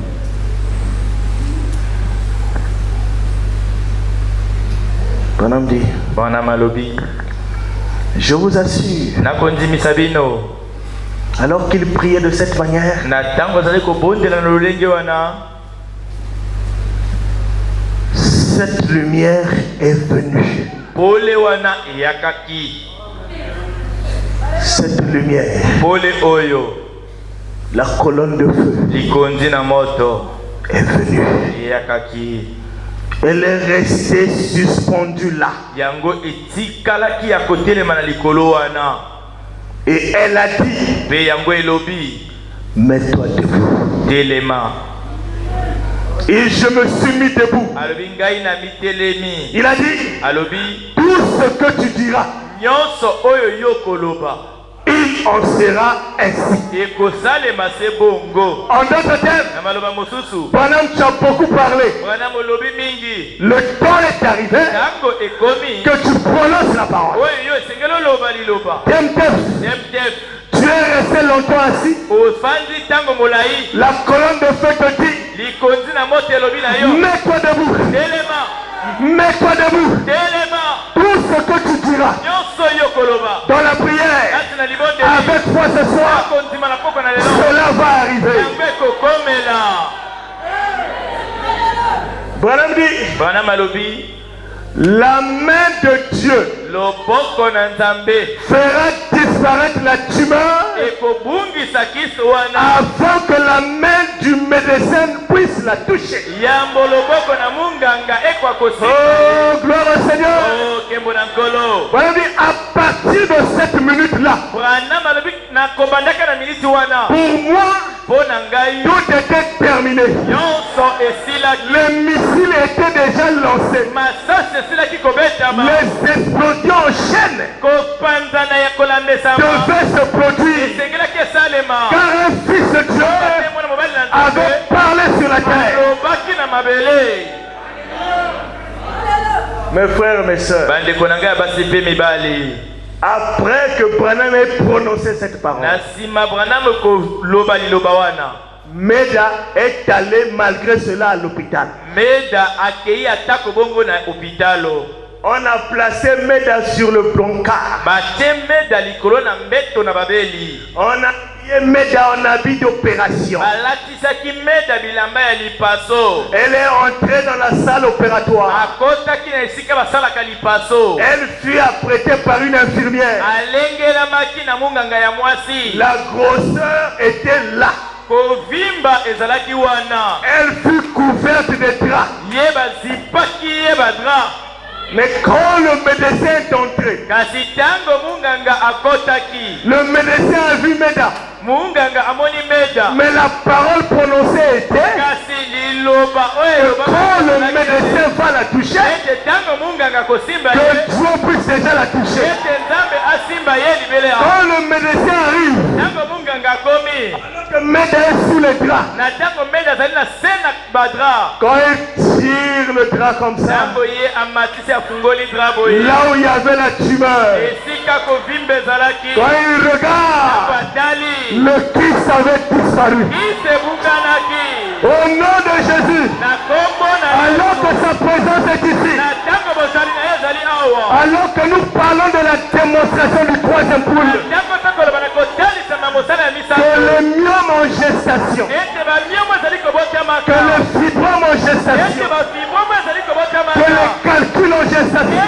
Branham dit, je vous assure, alors qu'il priait de cette manière, cette lumière est venue. Cette lumière, la colonne de feu est venue. Elle est restée suspendue là. Et elle a dit, mets-toi debout. Et je me suis mis debout. Il a dit, tout ce que tu diras, il en sera ainsi. En d'autres termes, Branham, tu as beaucoup parlé. Le temps est arrivé que tu prononces la parole. Tu es resté longtemps assis. La colonne de feu te dit, mets-toi debout. Mets-toi debout. Tout ce que tu diras dans la prière avec foi ce soir, cela va arriver. Branham dit, la main de Dieu fera disparaître la tumeur avant que la main du médecin puisse la toucher. Oh, gloire au Seigneur. Voilà, à partir de cette minute-là, pour moi, tout était terminé. Les missiles étaient déjà lancés. Les explosions en chaîne devaient se produire. Car un fils de Dieu avait parlé sur la terre. Mes frères, mes soeurs, après que Branham ait prononcé cette parole, Meda est allé malgré cela à l'hôpital. On a placé Meda sur le brancard. On a mis Meda en habit d'opération. Elle est entrée dans la salle opératoire. Elle fut apprêtée par une infirmière. La grosseur était là. Elle fut couverte de draps. Mais quand le médecin est entré, le médecin a vu Meda. Mais la parole prononcée était que quand le médecin va la toucher, Dieu puisse déjà la toucher. Quand le médecin arrive, le médecin est sous le drap. Quand il tire le drap comme ça, là où il y avait la tumeur, quand il regarde, le Christ avait disparu. Au nom de Jésus, alors que sa présence est ici, alors que nous parlons de la démonstration du troisième poule, que le myome en gestation, que le fibrome en gestation, que le calcul en gestation,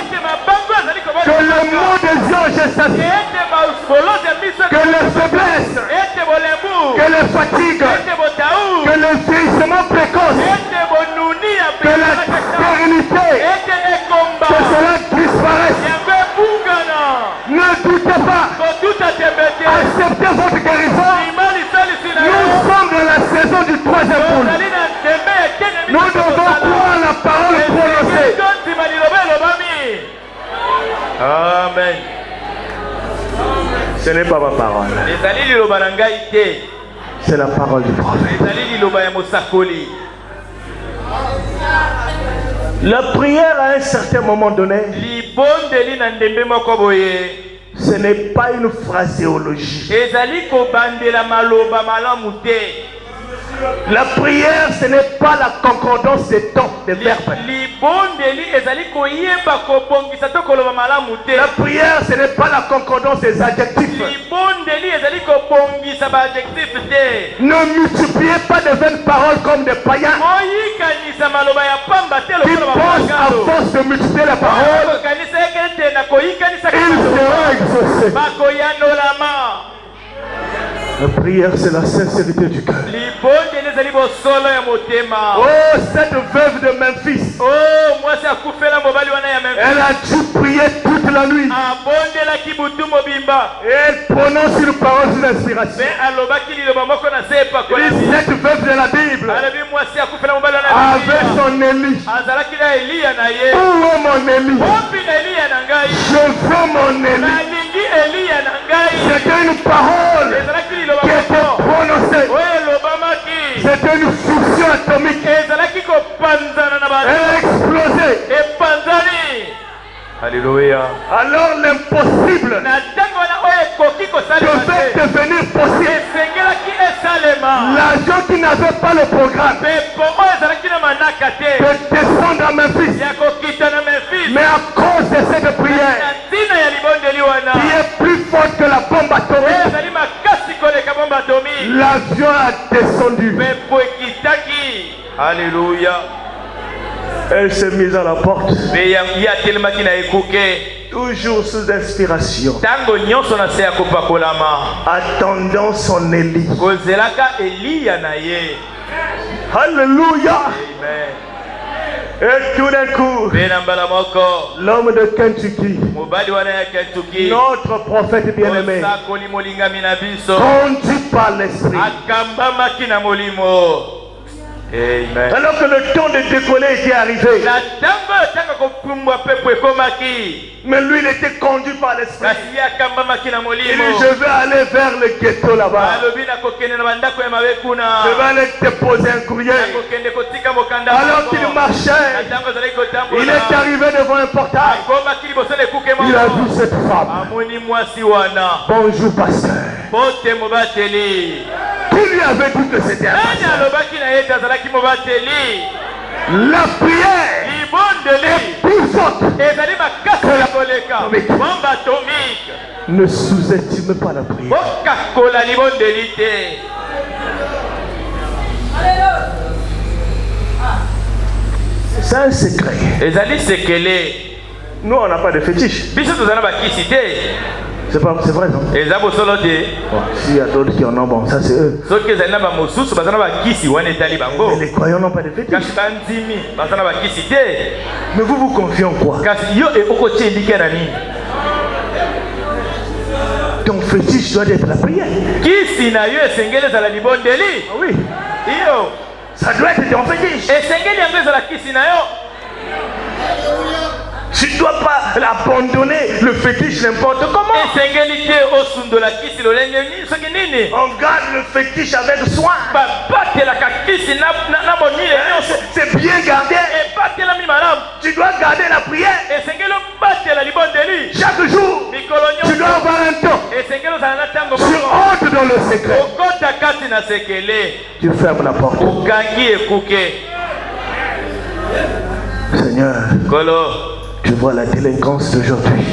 que le mot de Dieu en gestation, que les faiblesses, que les fatigues, que le vieillissement précoce, que la stérilité, que cela disparaisse. Ne doutez pas. Acceptez votre guérison. Nous sommes dans la saison du troisième poule. Nous devons croire la parole prononcée. Amen. Ce n'est pas ma parole. C'est la parole du prophète. La prière à un certain moment donné, ce n'est pas une phraséologie. La prière, ce n'est pas la concordance des temps, des verbes. La prière, ce n'est pas la concordance des adjectifs. Ne multipliez pas de vaines paroles comme des païens qui pensent à force de multiplier la parole, ils seront exaucés. La prière, c'est la sincérité du cœur. Oh, cette veuve de Memphis, elle a dû prier toute la nuit. Et elle prononce une parole sous inspiration. Cette veuve de la Bible avait son Élie. Où est mon Élie? Je veux mon Élie. C'était une parole qui était prononcée. C'était une fusion atomique. Elle a explosé. Alléluia. Alors l'impossible devait devenir possible. L'argent qui n'avait pas le programme de descendre à Memphis, mais à cause de cette prière qui est plus forte que la bombe atomique, l'avion a descendu. Alléluia. Elle s'est mise à la porte, toujours sous inspiration, attendant son Élie. Alléluia. Et tout d'un coup, l'homme de Kentucky, notre prophète bien-aimé, conduit par l'esprit. Amen. Alors que le temps de décoller était arrivé, mais lui il était conduit par l'esprit. Il dit je vais aller vers le ghetto là-bas. Je vais aller déposer un courrier. Alors qu'il marchait, il est arrivé devant un portail. Il a vu cette femme. Bonjour pasteur. Qui lui avait dit que c'était un pasteur? La prière est plus forte que la bombe atomique. Ne sous-estime pas la prière. C'est un secret. Nous on n'a pas de fétiche. C'est vrai, non? S'il y a d'autres qui en ont, bon, ça c'est eux. Mais les croyants n'ont pas de fétiche. Mais vous confiez en quoi? Ton fétiche doit être la prière. Ah oui. Ça doit être ton fétiche. Tu ne dois pas abandonner le fétiche n'importe comment. On garde le fétiche avec soin. C'est bien gardé. Tu dois garder la prière. Chaque jour, tu dois avoir un temps. Tu entres dans le secret. Tu fermes la porte. Seigneur, tu vois la délinquance d'aujourd'hui.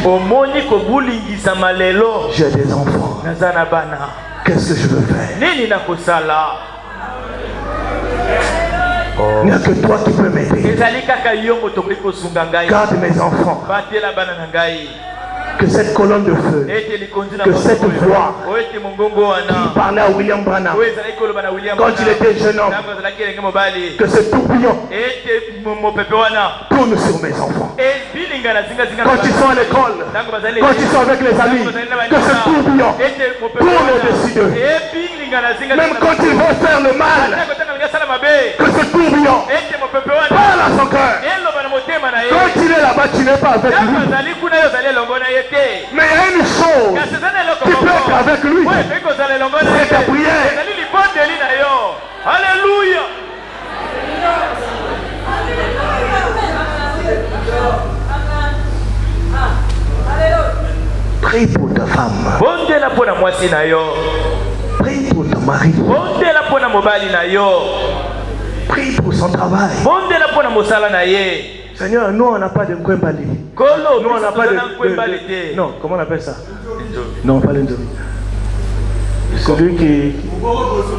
J'ai des enfants. Qu'est-ce que je veux faire? Il n'y a que toi qui peux m'aider. Garde mes enfants. Que cette colonne de feu, que cette voix qui parlait à William Branham quand il était jeune homme, que ce tourbillon tourne sur mes enfants. Quand ils sont à l'école, quand ils sont avec les amis, que ce tourbillon tourne au-dessus d'eux. Même quand ils vont faire le mal, que ce tourbillon parle à son cœur. Quand il est là-bas, tu n'es pas avec lui. Mais il y a une chose qui peut être avec lui. C'est ta prière. Alléluia. Prie pour ta femme. Prie pour ton mari. Prie pour son travail. Seigneur, nous on n'a pas de Nkwembali. Nous on n'a pas de... Non, comment on appelle ça? Non, pas l'Indomi. Celui qui...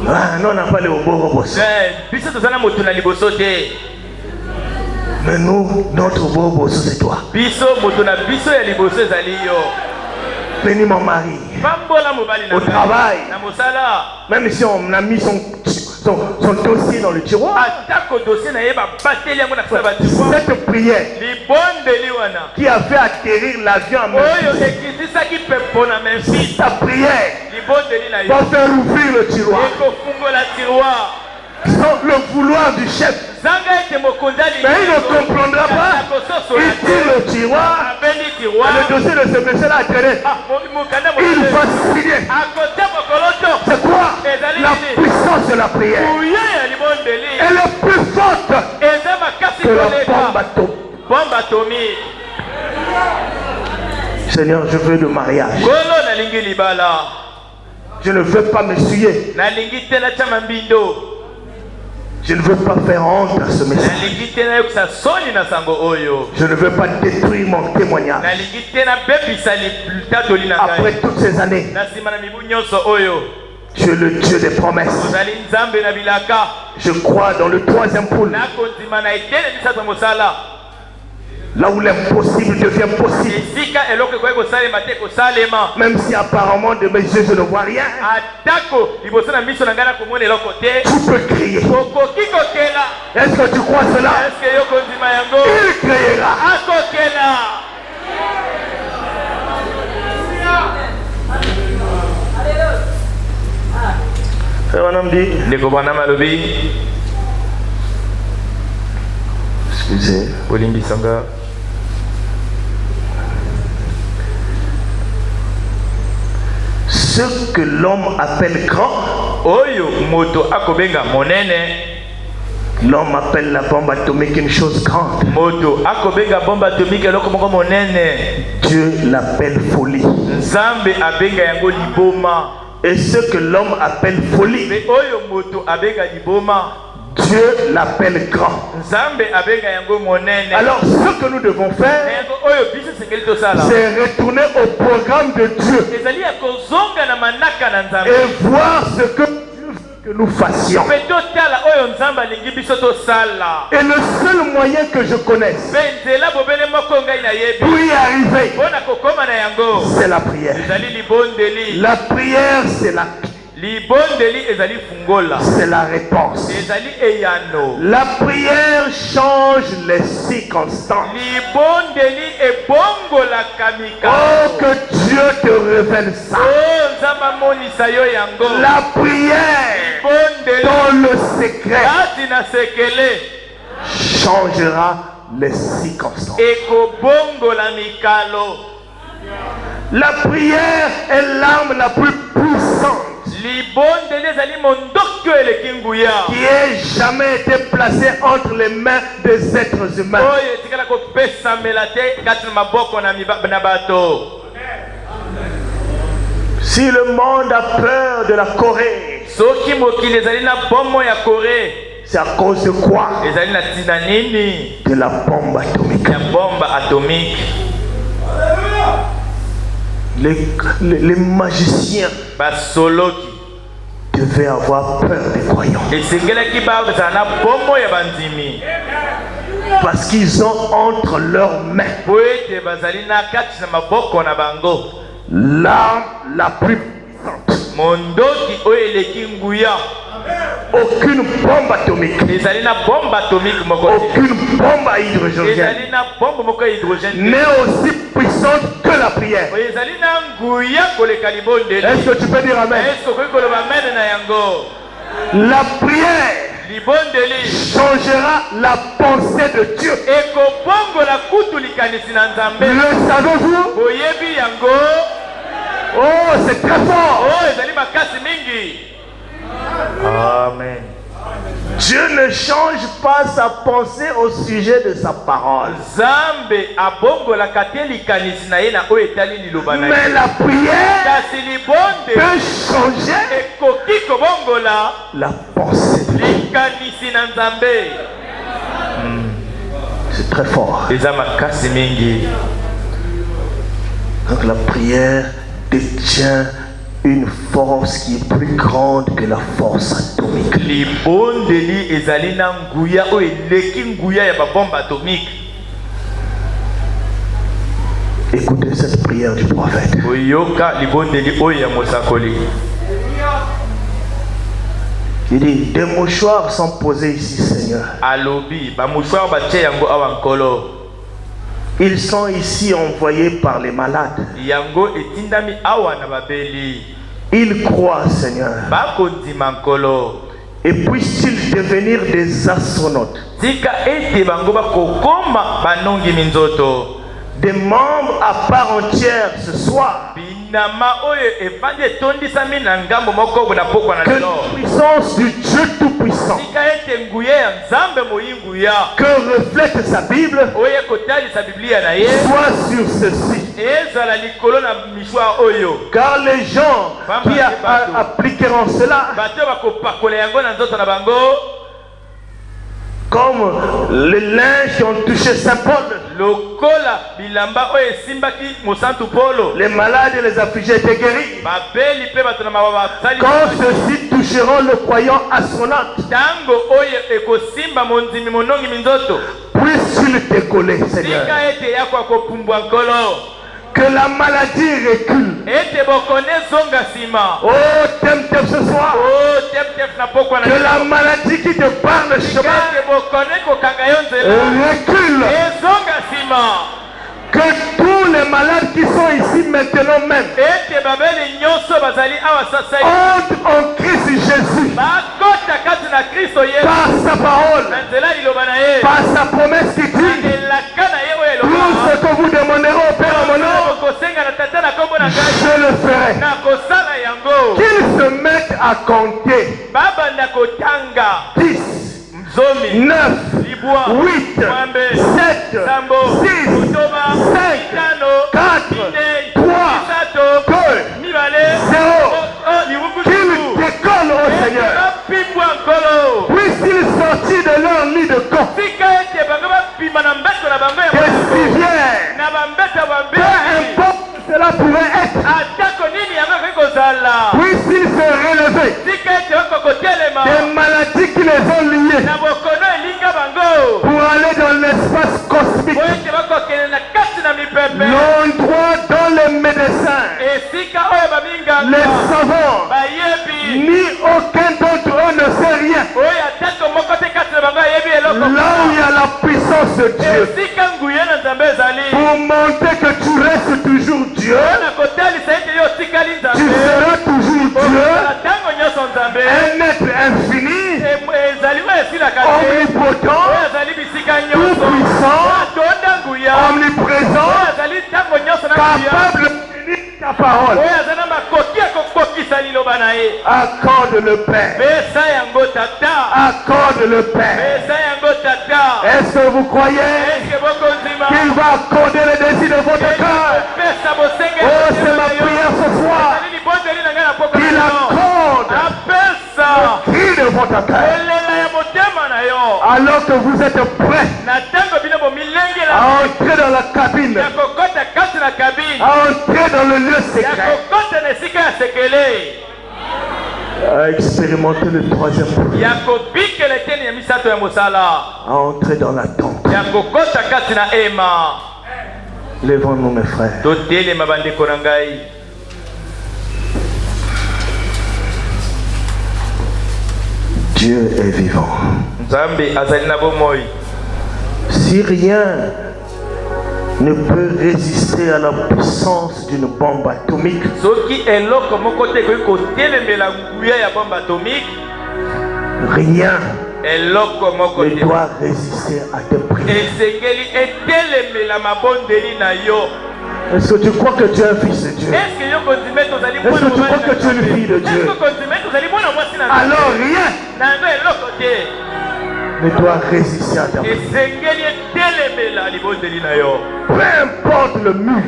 Ah, non, on n'a pas le Oborobos. Mais nous, notre Oborobos, c'est toi. Bénis mon mari. Au travail. Même si on a mis son dossier dans le tiroir. Cette prière qui a fait atterrir l'avion à Memphis. Ta prière va faire ouvrir le tiroir. Sans le vouloir du chef. Mais il ne comprendra pas. Il tire le tiroir. Le dossier de ce monsieur-là a traîné. Il va signer. C'est quoi? La puissance de la prière. Elle est plus forte que la bombe atomique. Seigneur, je veux le mariage. Je ne veux pas me souiller. Je ne veux pas faire honte à ce message. Je ne veux pas détruire mon témoignage. Après toutes ces années, tu es le Dieu des promesses. Je crois dans le troisième pôle. Là où l'impossible devient possible. Même si apparemment de mes yeux je ne vois rien. Tu peux crier. Est-ce que tu crois cela? Il criera. Excusez. Ce que l'homme appelle grand, l'homme appelle la bombe atomique une chose grande. Dieu l'appelle folie. Et ce que l'homme appelle folie, Dieu l'appelle grand. Alors ce que nous devons faire, c'est retourner au programme de Dieu et voir ce que Dieu veut que nous fassions. Et le seul moyen que je connaisse pour y arriver, c'est la prière. La prière, c'est la clé. C'est la réponse. La prière change les circonstances. Oh, que Dieu te révèle ça. La prière dans le secret changera les circonstances. La prière est l'arme la plus puissante qui ait jamais été placée entre les mains des êtres humains. Si le monde a peur de la Corée, c'est à cause de quoi? De la bombe atomique. Les magiciens devaient avoir peur des croyants. Parce qu'ils ont entre leurs mains l'arme la plus puissante. Aucune bombe atomique, aucune bombe à hydrogène n'est aussi puissante que la prière. Est-ce que tu peux dire amen? La prière changera la pensée de Dieu. Le savez-vous? Oh, c'est très fort. Amen. Dieu ne change pas sa pensée au sujet de sa parole. Mais la prière peut changer la pensée de Dieu. C'est très fort. Donc la prière détient une force qui est plus grande que la force atomique. Écoutez cette prière du prophète. Il dit, des mouchoirs sont posés ici, Seigneur. Ils sont ici envoyés par les malades. Ils croient, Seigneur. Et puissent-ils devenir des astronautes, des membres à part entière ce soir. Que la puissance du Dieu Tout-Puissant que reflète sa Bible soit sur ceci. Car les gens qui appliqueront cela, comme les linges qui ont touché Saint Paul, les malades et les affligés étaient guéris. Quand ceux-ci toucheront le croyant astronaute, puisse-t-il décoller, Seigneur. Que la maladie recule. Oh, Temtef ce soir. Que la maladie qui te barre le chemin recule. Que tous les malades qui sont ici maintenant même entrent en Christ Jésus. Par sa parole, par sa promesse qui dit, tout ce que vous demanderez au Père à mon nom, je le ferai. Qu'ils se mettent à compter 10, 9, 8, 7, 6, 5, 4, 3, 2, 0. Qu'ils décollent au Seigneur. Puissent-ils sortir de leur lit de corps, des civières, peu importe cela pourrait être. Puissent-ils se relever des maladies qui les ont liés pour aller dans l'espace cosmique, l'endroit dont les médecins, les savants, ni aucun d'entre eux ne sait rien. Là où il y a la puissance de Dieu, pour montrer que tu restes toujours Dieu, tu seras toujours Dieu, un être infini, omnipotent, tout puissant, omniprésent, capable de finir ta parole. Accorde le Père. Accorde le Père. Est-ce que vous croyez qu'il va accorder les désirs de votre cœur? Oh, c'est ma prière ce soir. Qu'il accorde le cri de votre cœur. Alors que vous êtes prêts à entrer dans la cabine, à entrer dans le lieu secret, à expérimenter le troisième point, à entrer dans la tente. Lèvons-nous mes frères. Dieu est vivant. Si rien ne peut résister à la puissance d'une bombe atomique, rien ne doit résister à tes prières. Est-ce que tu crois que tu es un fils de Dieu? Est-ce que tu crois que tu es une fille de Dieu? Alors rien ne doit résister à ta prière. Peu importe le mur,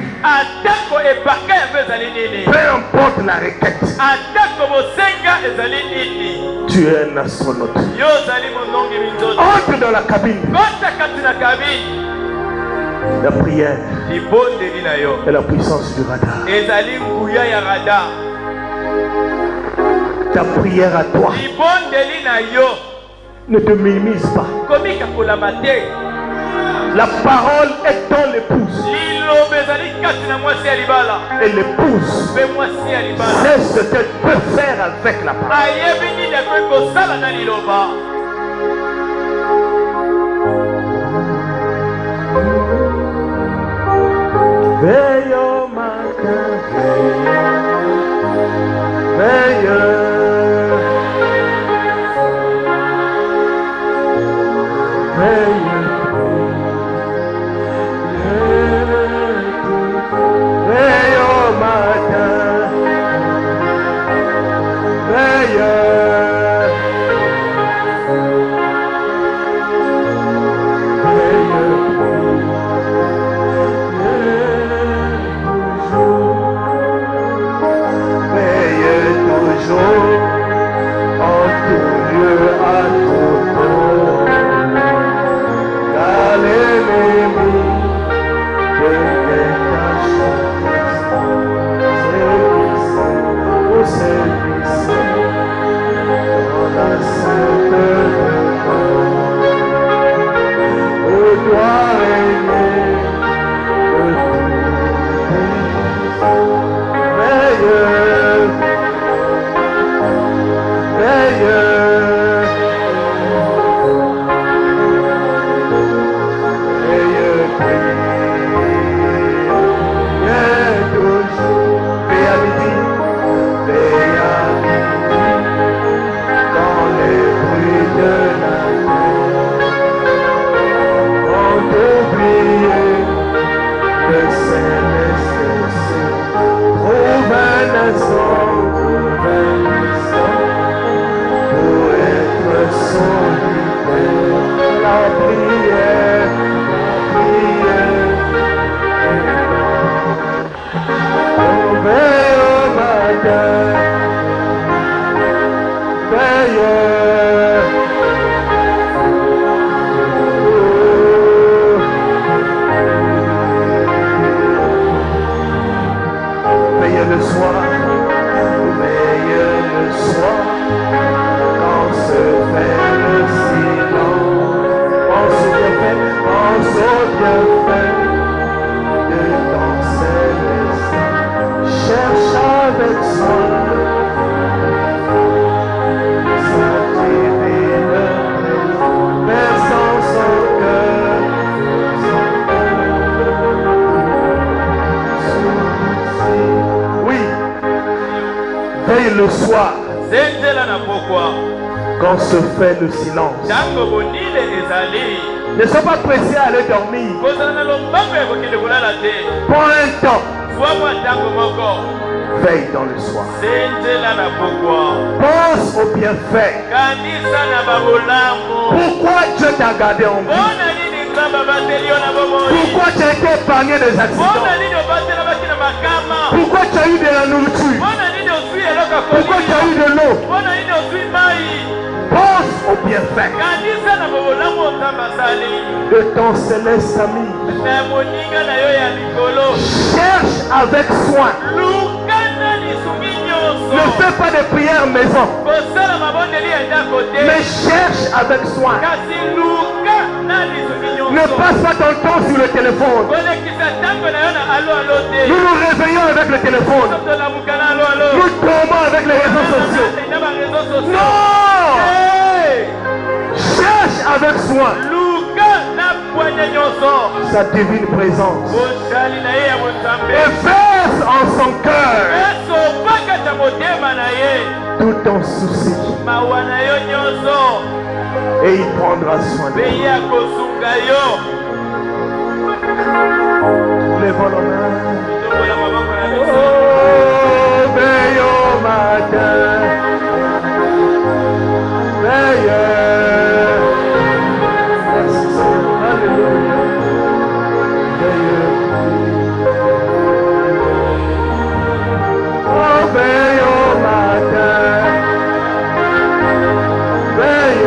peu importe la requête, tu es un astronaute. Entre dans la cabine. La prière et la puissance du radar. Ta prière à toi ne te minimise pas. La parole est dans l'épouse. Et l'épouse sait ce qu'elle peut faire avec la parole. Veille au matin, veille, veille, veille au matin, veille, Quand se fait le silence. Ne sois pas pressé à aller dormir. Prends un temps. Veille dans le soir. Pense au bienfait. Pourquoi Dieu t'a gardé en vie? Pourquoi tu as été épargné des accidents? Pourquoi tu as eu de la nourriture? Pourquoi tu as eu de l'eau? Pense au bienfait de ton céleste ami. Cherche avec soin. Ne fais pas de prière maison, mais cherche avec soin. Ne passe pas ton temps sur le téléphone. Nous nous réveillons avec le téléphone. Nous tombons avec les réseaux sociaux. Non! Cherche avec soin sa divine présence et verse en son cœur tout ton souci, et il prendra soin de toi. Lèvons la main. Oh, veille au matin, veille. Merci Seigneur, alléluia. Veille. Oh, veille au matin, veille.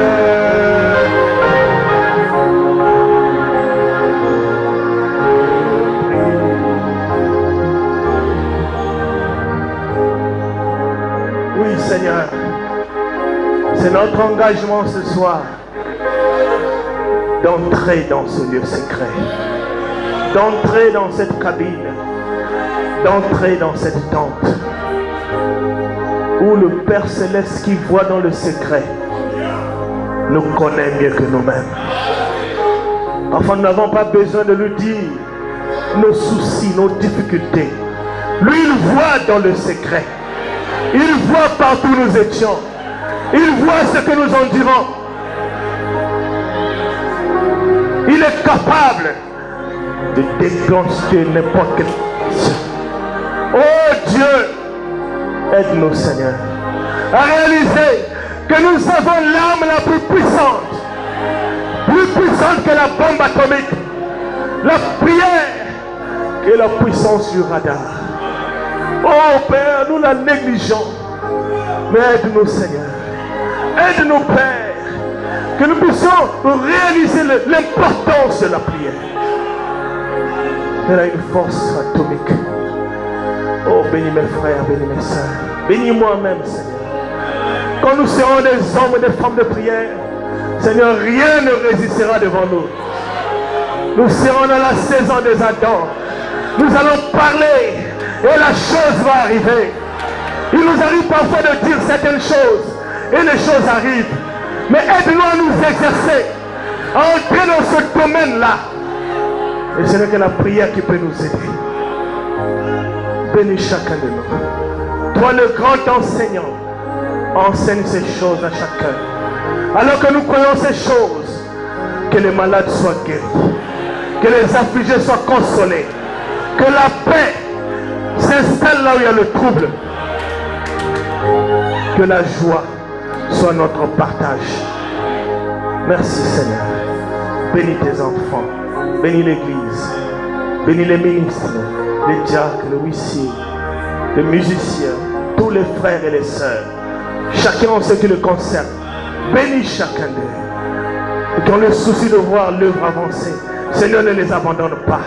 Seigneur, c'est notre engagement ce soir d'entrer dans ce lieu secret, d'entrer dans cette cabine, d'entrer dans cette tente où le Père Céleste qui voit dans le secret nous connaît mieux que nous-mêmes. Enfin, nous n'avons pas besoin de lui dire nos soucis, nos difficultés. Lui, il voit dans le secret. Il voit partout où nous étions. Il voit ce que nous endurons. Il est capable de déclencher n'importe quelle situation. Oh Dieu, aide-nous Seigneur à réaliser que nous avons l'arme la plus puissante que la bombe atomique, la prière et la puissance du radar. Oh Père, nous la négligeons. Mais aide-nous Seigneur. Aide-nous Père. Que nous puissions réaliser l'importance de la prière. Elle a une force atomique. Oh, bénis mes frères, bénis mes sœurs. Bénis moi-même Seigneur. Quand nous serons des hommes et des femmes de prière, Seigneur, rien ne résistera devant nous. Nous serons dans la saison des Adams. Nous allons parler. Et la chose va arriver. Il nous arrive parfois de dire certaines choses. Et les choses arrivent. Mais aide-nous à nous exercer. À entrer dans ce domaine-là. Et ce n'est que la prière qui peut nous aider. Bénis chacun de nous. Toi le grand enseignant, enseigne ces choses à chacun. Alors que nous croyons ces choses, que les malades soient guéris. Que les affligés soient consolés. Que la paix s'installe là où il y a le trouble. Que la joie soit notre partage. Merci Seigneur. Bénis tes enfants. Bénis l'église. Bénis les ministres, les diacres, les huissiers, les musiciens, tous les frères et les sœurs. Chacun en ce qui le concerne. Bénis chacun d'eux. Et qui ont le souci de voir l'œuvre avancer. Seigneur, ne les abandonne pas.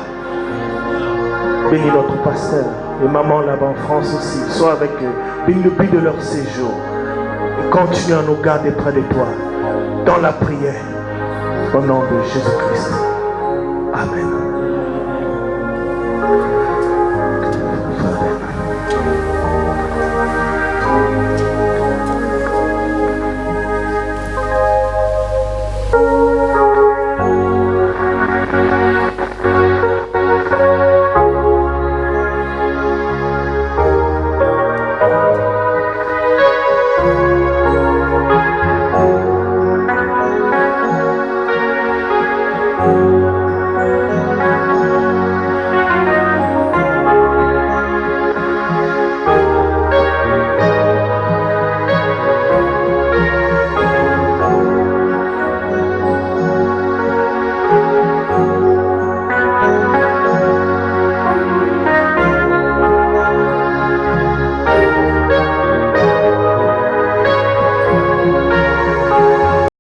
Bénis notre pasteur. Et maman là-bas en France aussi, sois avec eux, bénis le but de leur séjour et continue à nous garder près de toi, dans la prière, au nom de Jésus-Christ. Amen.